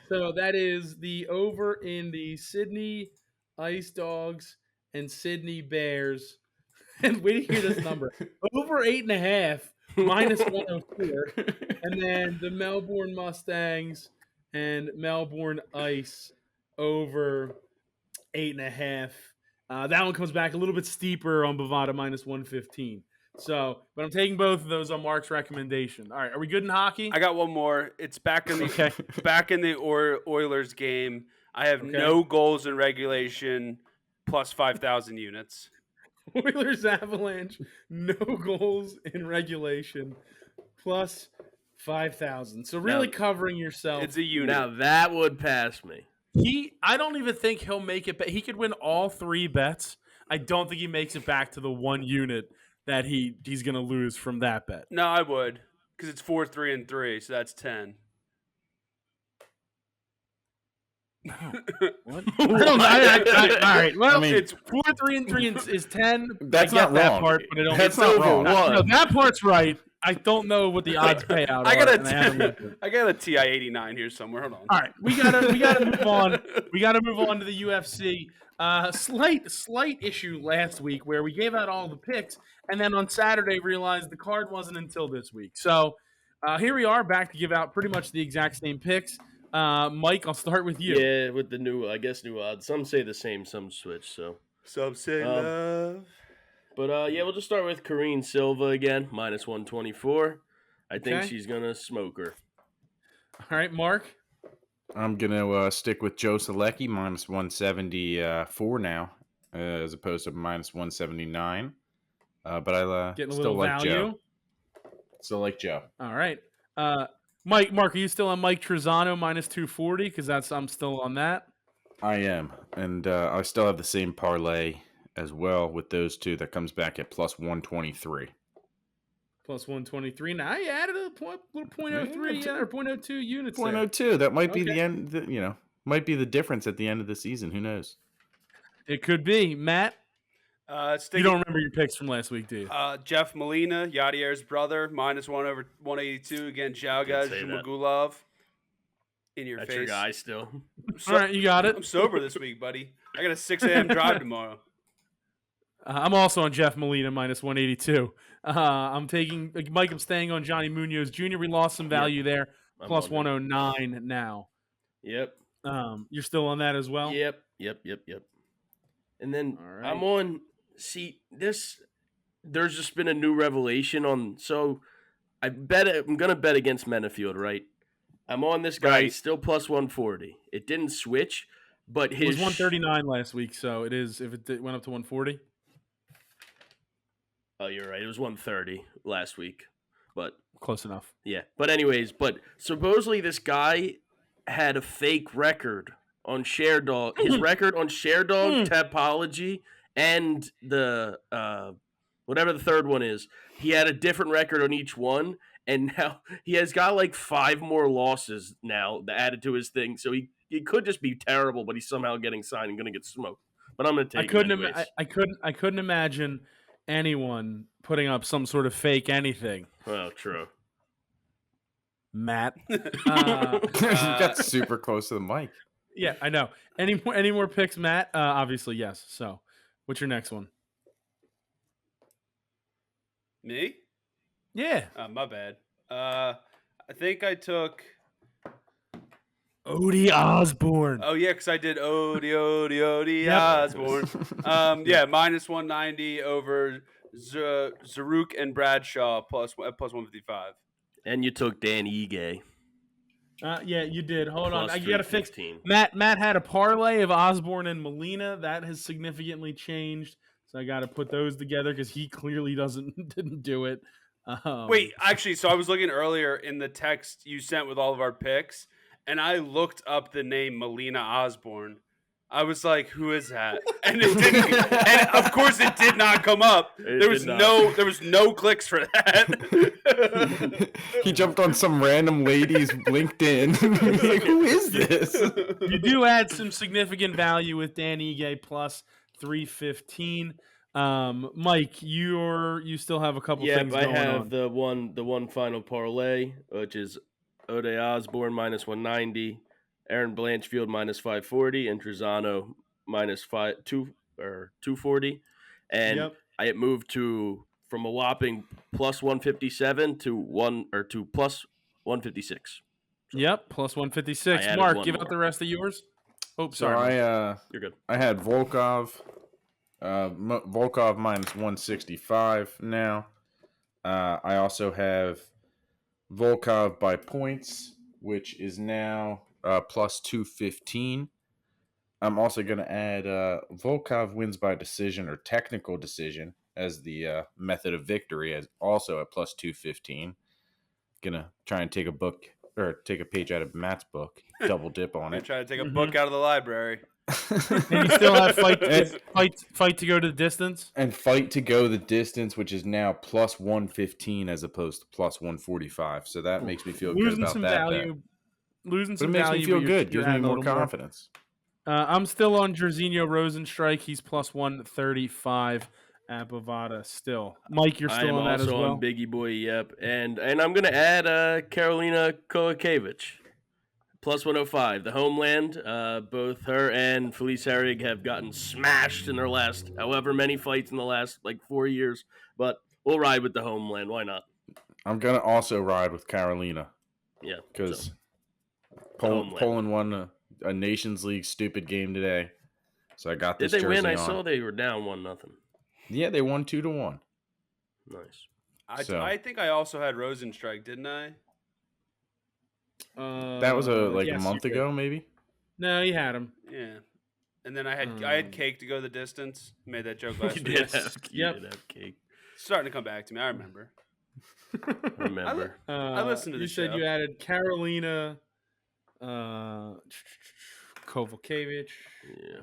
So that is the over in the Sydney Ice Dogs and Sydney Bears. And wait to hear this number: over 8.5 minus 104, and then the Melbourne Mustangs and Melbourne Ice over 8.5. That one comes back a little bit steeper on Bovada minus 115. So, but I'm taking both of those on Mark's recommendation. All right, are we good in hockey? I got one more. It's back in the Okay. back in the Oilers game. I have Okay. no goals in regulation, plus 5,000 units. Oilers Avalanche, no goals in regulation, plus 5,000. So really Now- covering yourself. It's a unit. Now that would pass me. I don't even think he'll make it. He could win all 3 bets. I don't think he makes it back to the 1 unit that he's going to lose from that bet. No, I would, because it's 4, 3, and 3, so that's 10. What? I don't know. All right. Well, I mean- it's 4, 3, and 3 is 10. That's I get not that wrong. part, but it only That's not wrong. No, that part's right. I don't know what the odds payout I are. got and I haven't looked at it. I got a TI 89 here somewhere. Hold on. All right, we gotta move on. We gotta move on to the UFC. Slight issue last week where we gave out all the picks, and then on Saturday realized the card wasn't until this week. So here we are back to give out pretty much the exact same picks. Mike, I'll start with you. Yeah, with the new odds. Some say the same, some switch. So, Some say Um, love. but we'll just start with Karine Silva again, minus 124. I think Okay. she's gonna smoke her. All right, Mark. I'm gonna stick with Joe Selecki minus 174 now, as opposed to minus 179. But I Getting a still little like value. Joe. Still like Joe. All right. Mark, are you still on Mike Trezano minus 240? Because I'm still on that. I am, and I still have the same parlay as well with those two. That comes back at plus 123. Plus 123. Now you added a little .03 Yeah, or .02 units there. .02. That might be Okay. the end. Might be the difference at the end of the season. Who knows? It could be. Matt, you Sticking, don't remember your picks from last week, do you? Jeff Molina, Yadier's brother, minus 1 over 182 against Jalga say that. Zhumagulov. In your That's face. your guy still. All right, you got it. I'm sober this week, buddy. I got a 6 a.m. drive tomorrow. I'm also on Jeff Molina minus 182. I'm taking Mike. I'm staying on Johnny Munoz Jr. We lost some value there. I'm Plus on it. 109 now. Yep. You're still on that as well. Yep. And then All right. I'm on. See this. There's just been a new revelation on. So I'm gonna bet against Menafield, right? I'm on this guy. Right. He's still plus 140. It didn't switch, but It his was 139 last week, so it is. If it went up to 140. Oh, you're right. It was 130 last week, but Close enough. yeah. But anyways, supposedly this guy had a fake record on ShareDog. His record on ShareDog, Tapology, and the whatever the third one is. He had a different record on each one, and now he has got like 5 more losses now added to his thing. So he could just be terrible, but he's somehow getting signed and going to get smoked. But I'm going to take. I couldn't imagine anyone putting up some sort of fake anything. Well, true. Matt. You got super close to the mic. Yeah, I know. Any more picks, Matt? Obviously, yes. So, what's your next one? Me? Yeah, My bad. I think I took. Odie Osborne. Oh yeah, because I did Odie Yep. Osborne. Yeah, minus 190 over Zaruk and Bradshaw plus 155. And you took Dan Ige. Yeah, you did. Hold on, Plus you got to fix. 315. Matt had a parlay of Osborne and Molina. That has significantly changed. So I got to put those together because he clearly didn't do it. Wait, actually, so I was looking earlier in the text you sent with all of our picks, and I looked up the name Molina Osborne. I was like, "Who is that?" And it didn't. And of course, it did not come up. There was no clicks for that. He jumped on some random lady's LinkedIn. He's like, "Who is this?" You do add some significant value with Dan Ige plus 315. Mike, you still have a couple Yeah, things I going have on. the one final parlay, which is Ode Osborne minus 190, Aaron Blanchfield minus 540, and Trezano minus 240. And Yep. I had moved from a whopping plus 157 to plus 156. Yep, plus 156. I added Mark, one give more. out the rest of yours. Oh, So sorry. You're good. I had Volkov minus 165 now. I also have Volkov by points, which is now plus 215. I'm also going to add Volkov wins by decision or technical decision as the method of victory, as also at plus 215. Gonna try and take a page out of Matt's book, double dip on I'm it. trying to take a book out of the library. And you still have fight to go to the distance? And fight to go the distance, which is now plus 115 as opposed to plus 145. So that makes me feel good Losing about some that. value. losing But some it makes value. me feel but good. you're Gives me adding a more little confidence. I'm still on Jorginho Rosenstrike. He's plus 135 at Bovada still. Mike, you're I still am on that as also well? on Biggie Boy, yep. And I'm going to add Carolina Kovacevic. Plus 105. The homeland, both her and Felice Herrig have gotten smashed in their last however many fights in the last, 4 years. But we'll ride with the homeland. Why not? I'm going to also ride with Carolina. Yeah. Because homeland. Poland won a Nations League stupid game today. So I got this Did they jersey win? I on. saw they were down 1-0. Yeah, they won 2-1. Nice. I think I also had Rosenstrike, didn't I? That was a yes, month you did. ago, maybe. No, you had him. Yeah. And then I had Cake to go the distance. Made that joke last You week. did have cake. Starting to come back to me. I remember. Remember. I listened to the You said show. you added Carolina, Kovacevic. Yeah.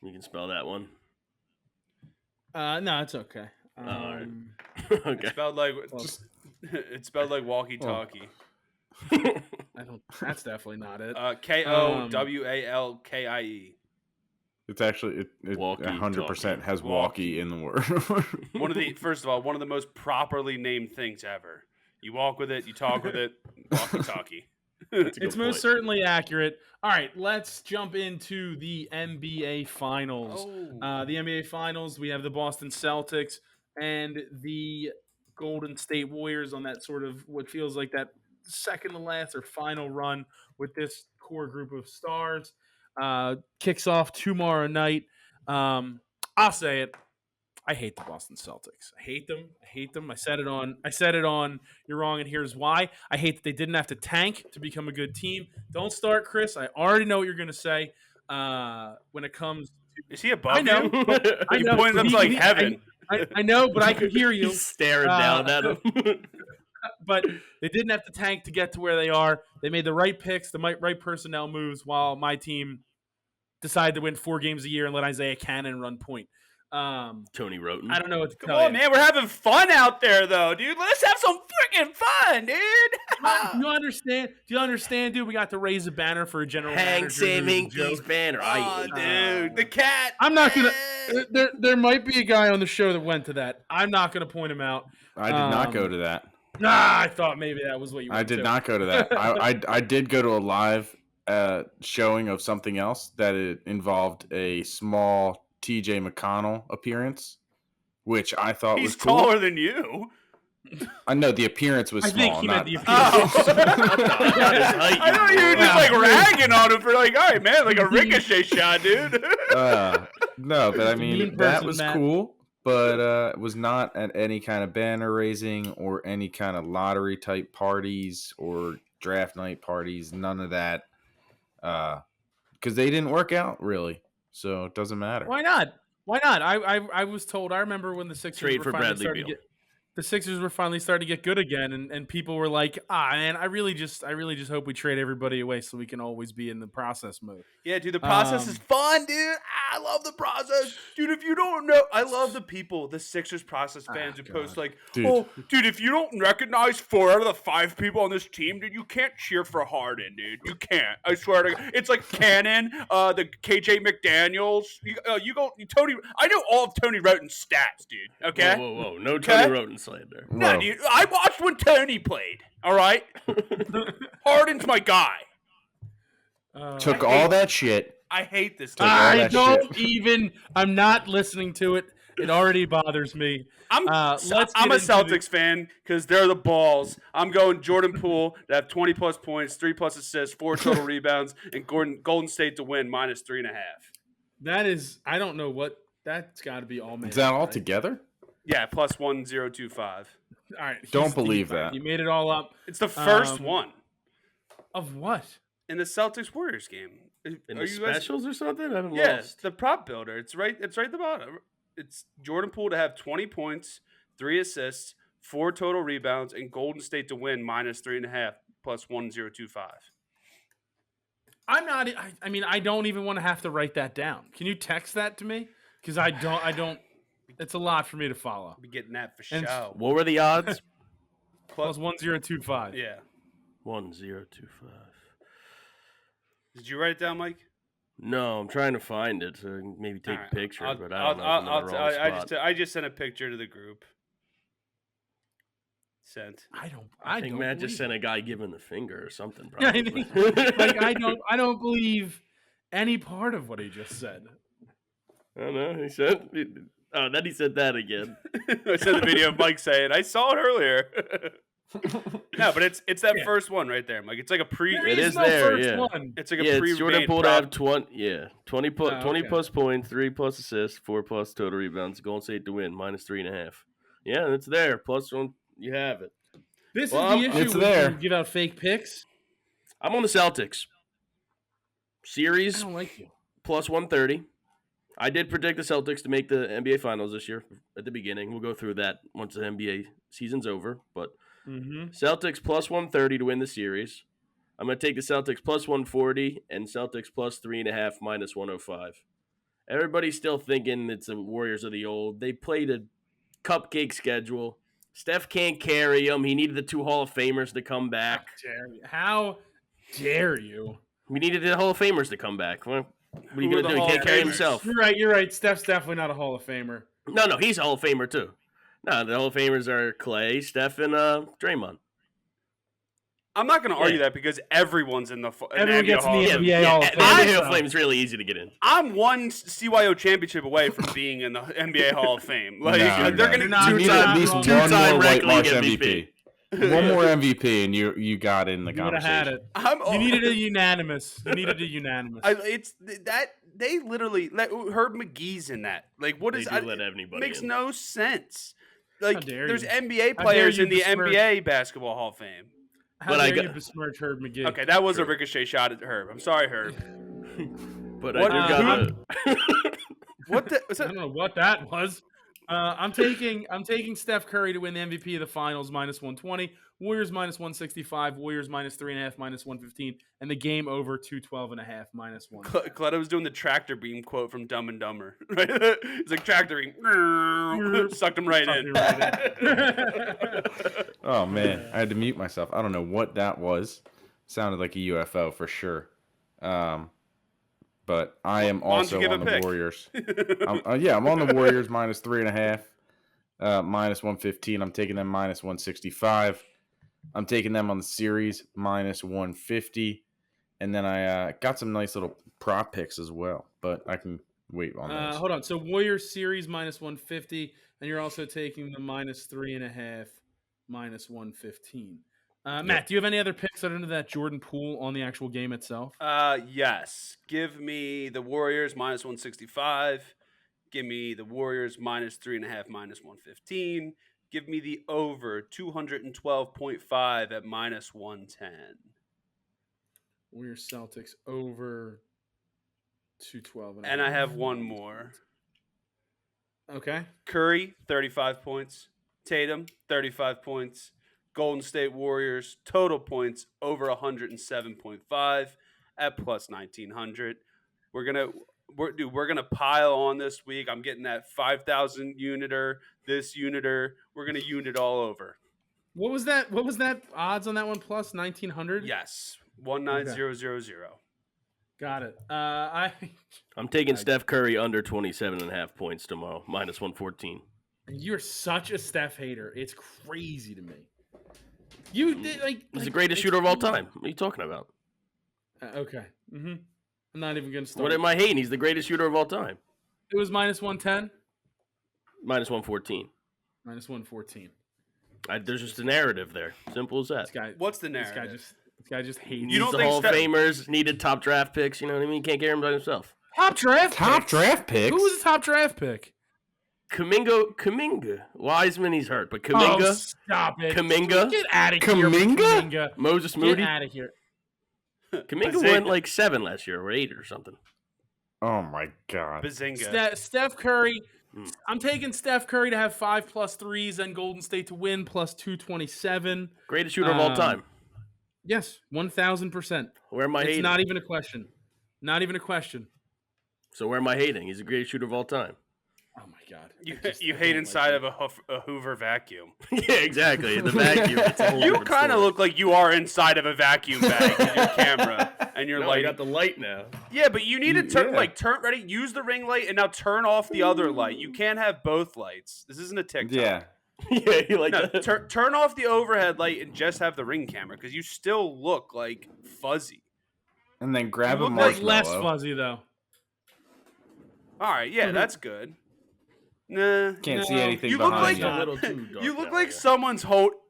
You can spell that one. No, it's okay. All right. It Okay. spelled like it spelled like walkie-talkie. I don't. That's definitely not it. Kowalkie. It's actually it Walkie 100% has Walkie. walkie in the word. First of all, one of the most properly named things ever. You walk with it, you talk with it, walkie-talkie. It's most certainly accurate. All right, let's jump into the NBA Finals. The NBA Finals, we have the Boston Celtics and the Golden State Warriors on that sort of what feels like that second to last or final run with this core group of stars. Kicks off tomorrow night. I'll say it. I hate the Boston Celtics. I hate them. I said it on You're Wrong, and here's why. I hate that they didn't have to tank to become a good team. Don't start, Chris. I already know what you're going to say when it comes to... Is he above I know. you? I know. You pointed up to like heaven. I know, but I can hear you. He's staring down at him. But they didn't have to tank to get to where they are. They made the right picks, the right personnel moves, while my team decided to win 4 games a year and let Isaiah Cannon run point. Tony Roten. I don't know what to Come tell on, you. man. We're having fun out there, though, dude. Let's have some freaking fun, dude. Do you understand? Do you understand, dude? We got to raise a banner for a general Hang manager. Sam who's a Hinkie's joke. banner. Oh, dude. The cat. I'm not gonna. There might be a guy on the show that went to that. I'm not gonna point him out. I did not go to that. I thought maybe that was what you. I did not go to that. I did go to a live showing of something else that it involved a small TJ McConnell appearance, which I thought was He's cool. taller than you. I know the appearance was I small. think he meant the not- appearance. I thought you were just like ragging on him for like, all right, man, like a ricochet shot, dude. No, but I Mean mean that person, was Matt. cool, but it was not at any kind of banner raising or any kind of lottery type parties or draft night parties. None of that, because they didn't work out really, so it doesn't matter. Why not? Why not? I was told. I remember when the Sixers Trade were for finally Bradley starting to Beal. get. The Sixers were finally starting to get good again, and people were like, man, I really just hope we trade everybody away so we can always be in the process mode. Yeah, dude, the process is fun, dude. I love the process. Dude, if you don't know, I love the people, the Sixers process fans who post like, Dude. dude, if you don't recognize 4 out of the 5 people on this team, dude, you can't cheer for Harden, dude. You can't. I swear to God. It's like Cannon, the KJ McDaniels. You go, Tony. I know all of Tony Roten's stats, dude. Okay? Whoa. No Okay. Tony Roten slander. No, Whoa. dude, I watched when Tony played. All right? Harden's my guy. Took I all hate- that shit. I hate this all team. I that don't even. I'm not listening to it. It already bothers me. I'm let's get a into Celtics fan because they're the balls. I'm going Jordan Poole to have 20 plus points, 3 plus assists, 4 total rebounds, and Golden State to win minus 3.5. That is. I don't know what. That's got to be all man. Is that all right? together? Yeah, plus 1025. All right. Don't believe that. You made it all up. It's the first one Of what? in the Celtics Warriors game. In Are the you guys- specials or something? I haven't Yeah, lost. the prop builder. It's right at the bottom. It's Jordan Poole to have 20 points, 3 assists, 4 total rebounds, and Golden State to win minus 3.5 plus 1025. I'm not. I mean, I don't even want to have to write that down. Can you text that to me? Because I don't. It's a lot for me to follow. I'll be getting that for And- show. What were the odds? Plus 1025. Yeah. 1025. Did you write it down, Mike? No, I'm trying to find it to maybe take All right, a picture, but I don't know if I'm in the wrong spot. I just sent a picture to the group. Sent. I think don't Matt just believe sent a guy giving the finger or something. Yeah, Probably. like I don't believe any part of what he just said. I don't know. He said. Oh, then he said that again. I sent the video of Mike saying, "I saw it earlier." No, but it's that first one right there, Mike. It's like a pre. There It is is no there, first yeah. one. It's like a Yeah, pre. it's Jordan Poole to have 20. 20 okay. plus points, 3 plus assists, 4 plus total rebounds. Golden State to win -3.5. Yeah, it's there. +1. You have it. This Well, is the it's issue there. when you give out fake picks. I'm on the Celtics. I Series don't like you. +130. I did predict the Celtics to make the NBA Finals this year at the beginning. We'll go through that once the NBA season's over. But Mm-hmm. Celtics +130 to win the series. I'm going to take the Celtics +140 and Celtics +3.5 -105. Everybody's still thinking it's the Warriors of the old. They played a cupcake schedule. Steph can't carry them. He needed the 2 Hall of Famers to come back. How dare you? We needed the Hall of Famers to come back. What are you Who are going the to do? He Hall can't of carry Famers? himself. You're right. Steph's definitely not a Hall of Famer. No, he's a Hall of Famer too. No, the Hall of Famers are Clay, Steph, and Draymond. I'm not going to argue Yeah. that because everyone's in the Everyone gets in Hall the of Fame. NBA Hall of the Fame. NBA Hall so- of Fame is really easy to get in. I'm one CYO championship away from being in the NBA Hall of Fame. Like No, they're no. going not- You to need at least two-time one more rec White Marsh league MVP. One more MVP, and you got in the You would have had conversation. it. You needed a unanimous. It's that they literally Herb McGee's in that. Like what They is do let anybody makes in. no sense. How Like dare there's you. NBA How players dare in you the besmirch- NBA Basketball Hall of Fame. How But I dare got- you besmirch Herb McGee? Okay, that was a Sure. ricochet shot at Herb. I'm sorry, Herb. But What- I do got What the? Was I that? don't know what that was. I'm taking Steph Curry to win the MVP of the Finals -120, Warriors -165, Warriors -3.5 -115, and the game over 212.5 -1. Cleto was doing the tractor beam quote from Dumb and Dumber. Right? It's like tractor beam. Sucked him right in. Oh man, I had to mute myself. I don't know what that was. Sounded like a UFO for sure. But I am Why don't you also give a on the pick? Warriors. I'm on the Warriors -3.5, -115. I'm taking them -165. I'm taking them on the series -150, and then I got some nice little prop picks as well. But I can wait on those. Hold on. So Warriors series -150, and you're also taking the -3.5 -115. Matt, do you have any other picks other than that Jordan Poole on the actual game itself? Yes. Give me the Warriors -165. Give me the Warriors -3.5 -115. Give me the over 212.5 at -110. Warriors Celtics over 212. And I have one more. Okay. Curry, 35 points. Tatum, 35 points. Golden State Warriors, total points over 107.5 at +1900. We're gonna pile on this week. I'm getting that 5,000 uniter, this uniter. We're gonna unit all over. What was that? What was that odds on that one? Plus 1900. Yes, 19000. Got it. I'm taking Steph Curry under 27.5 points tomorrow, -114. You're such a Steph hater. It's crazy to me. You did like He's the greatest shooter of all time. What are you talking about? Okay. Mm-hmm. I'm not even gonna start. What am I hating? He's the greatest shooter of all time. It was -110, -114. -114. There's just a narrative there. Simple as that. This guy. What's the This narrative? guy just hates. Needs don't the think Hall of Steph- Famers, needed top draft picks. You know what I mean? Can't carry him by himself. top draft. Top picks? draft picks. Who was the top draft pick? Kaminga. Wiseman, he's hurt, but Kaminga, Oh, stop it. Kuminga? Get out of here. Kuminga? Kuminga. Moses Get Moody. out of here. Kaminga Bazinga. went like 7 last year, or 8 or something. Oh my god. Bazinga. Steph Curry. I'm taking Steph Curry to have 5+ threes and Golden State to win +227. Greatest shooter of all time. Yes, 1,000%. Where am I It's hating? not even a question. Not even a question. So where am I hating? He's the greatest shooter of all time. Oh my god! You hate inside of a Hoover vacuum. Yeah, exactly. The vacuum. It's a whole You different kind of story. look like you are inside of a vacuum bag with your camera and your No, I lighting. got the light now. Yeah, but you need to turn Yeah. turn ready. Use the ring light and now turn off the other light. You can't have both lights. This isn't a TikTok. Yeah. Yeah, you like No, that? turn off the overhead light and just have the ring camera because you still look like fuzzy. And then grab You a look like marshmallow. less fuzzy though. All right, yeah, that's good. Nah, Can't see No. anything You look behind like you. a little too dark you look now, like yeah. someone's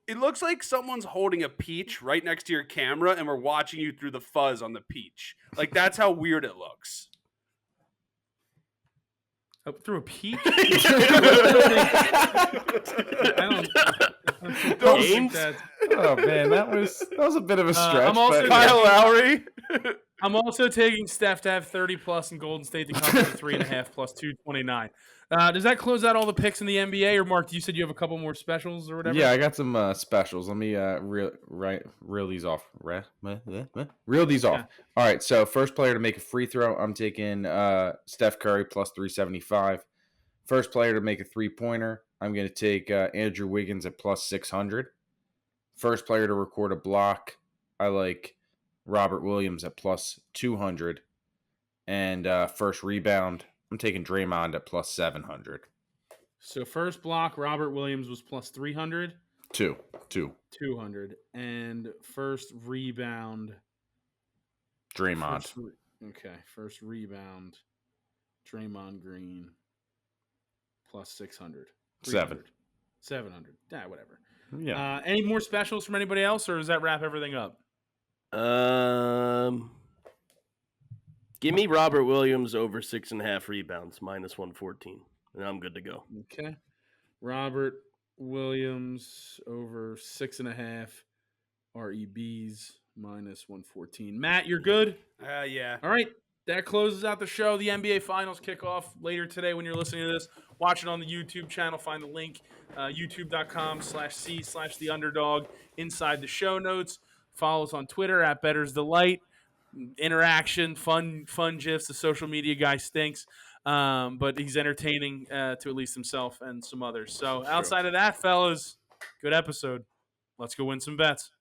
It looks like someone's holding a peach right next to your camera, and we're watching you through the fuzz on the peach. Like that's how weird it looks. Through a peach? Don't think James? that's- Oh man, that was a bit of a stretch. I'm also but Kyle Lowry. I'm also taking Steph to have 30 plus and Golden State to come to 3.5 plus 229. Does that close out all the picks in the NBA? Or Mark, you said you have a couple more specials or whatever? yeah, I got some specials. Let me reel these off. Reel these off. Yeah. All right. So first player to make a free throw, I'm taking Steph Curry plus 375. First player to make a 3-pointer, I'm going to take Andrew Wiggins at plus 600. First player to record a block, I like Robert Williams at plus 200. And first rebound, I'm taking Draymond at plus 700. So first block, Robert Williams was plus 300. Two. 200. And first rebound. Draymond. First rebound, Draymond Green plus 600. 7. 700. Yeah, whatever. Yeah. Any more specials from anybody else, or does that wrap everything up? Give me Robert Williams over 6.5 rebounds, minus 114, and I'm good to go. Okay. Robert Williams over 6.5 REBs minus 114. Matt, you're good? Yeah. All right. That closes out the show. The NBA Finals kick off later today when you're listening to this. Watch it on the YouTube channel. Find the link, youtube.com/c/theunderdog inside the show notes. Follow us on Twitter at Bettors Delight. Interaction, fun gifs. The social media guy stinks, but he's entertaining to at least himself and some others. So outside of that, fellas, good episode. Let's go win some bets.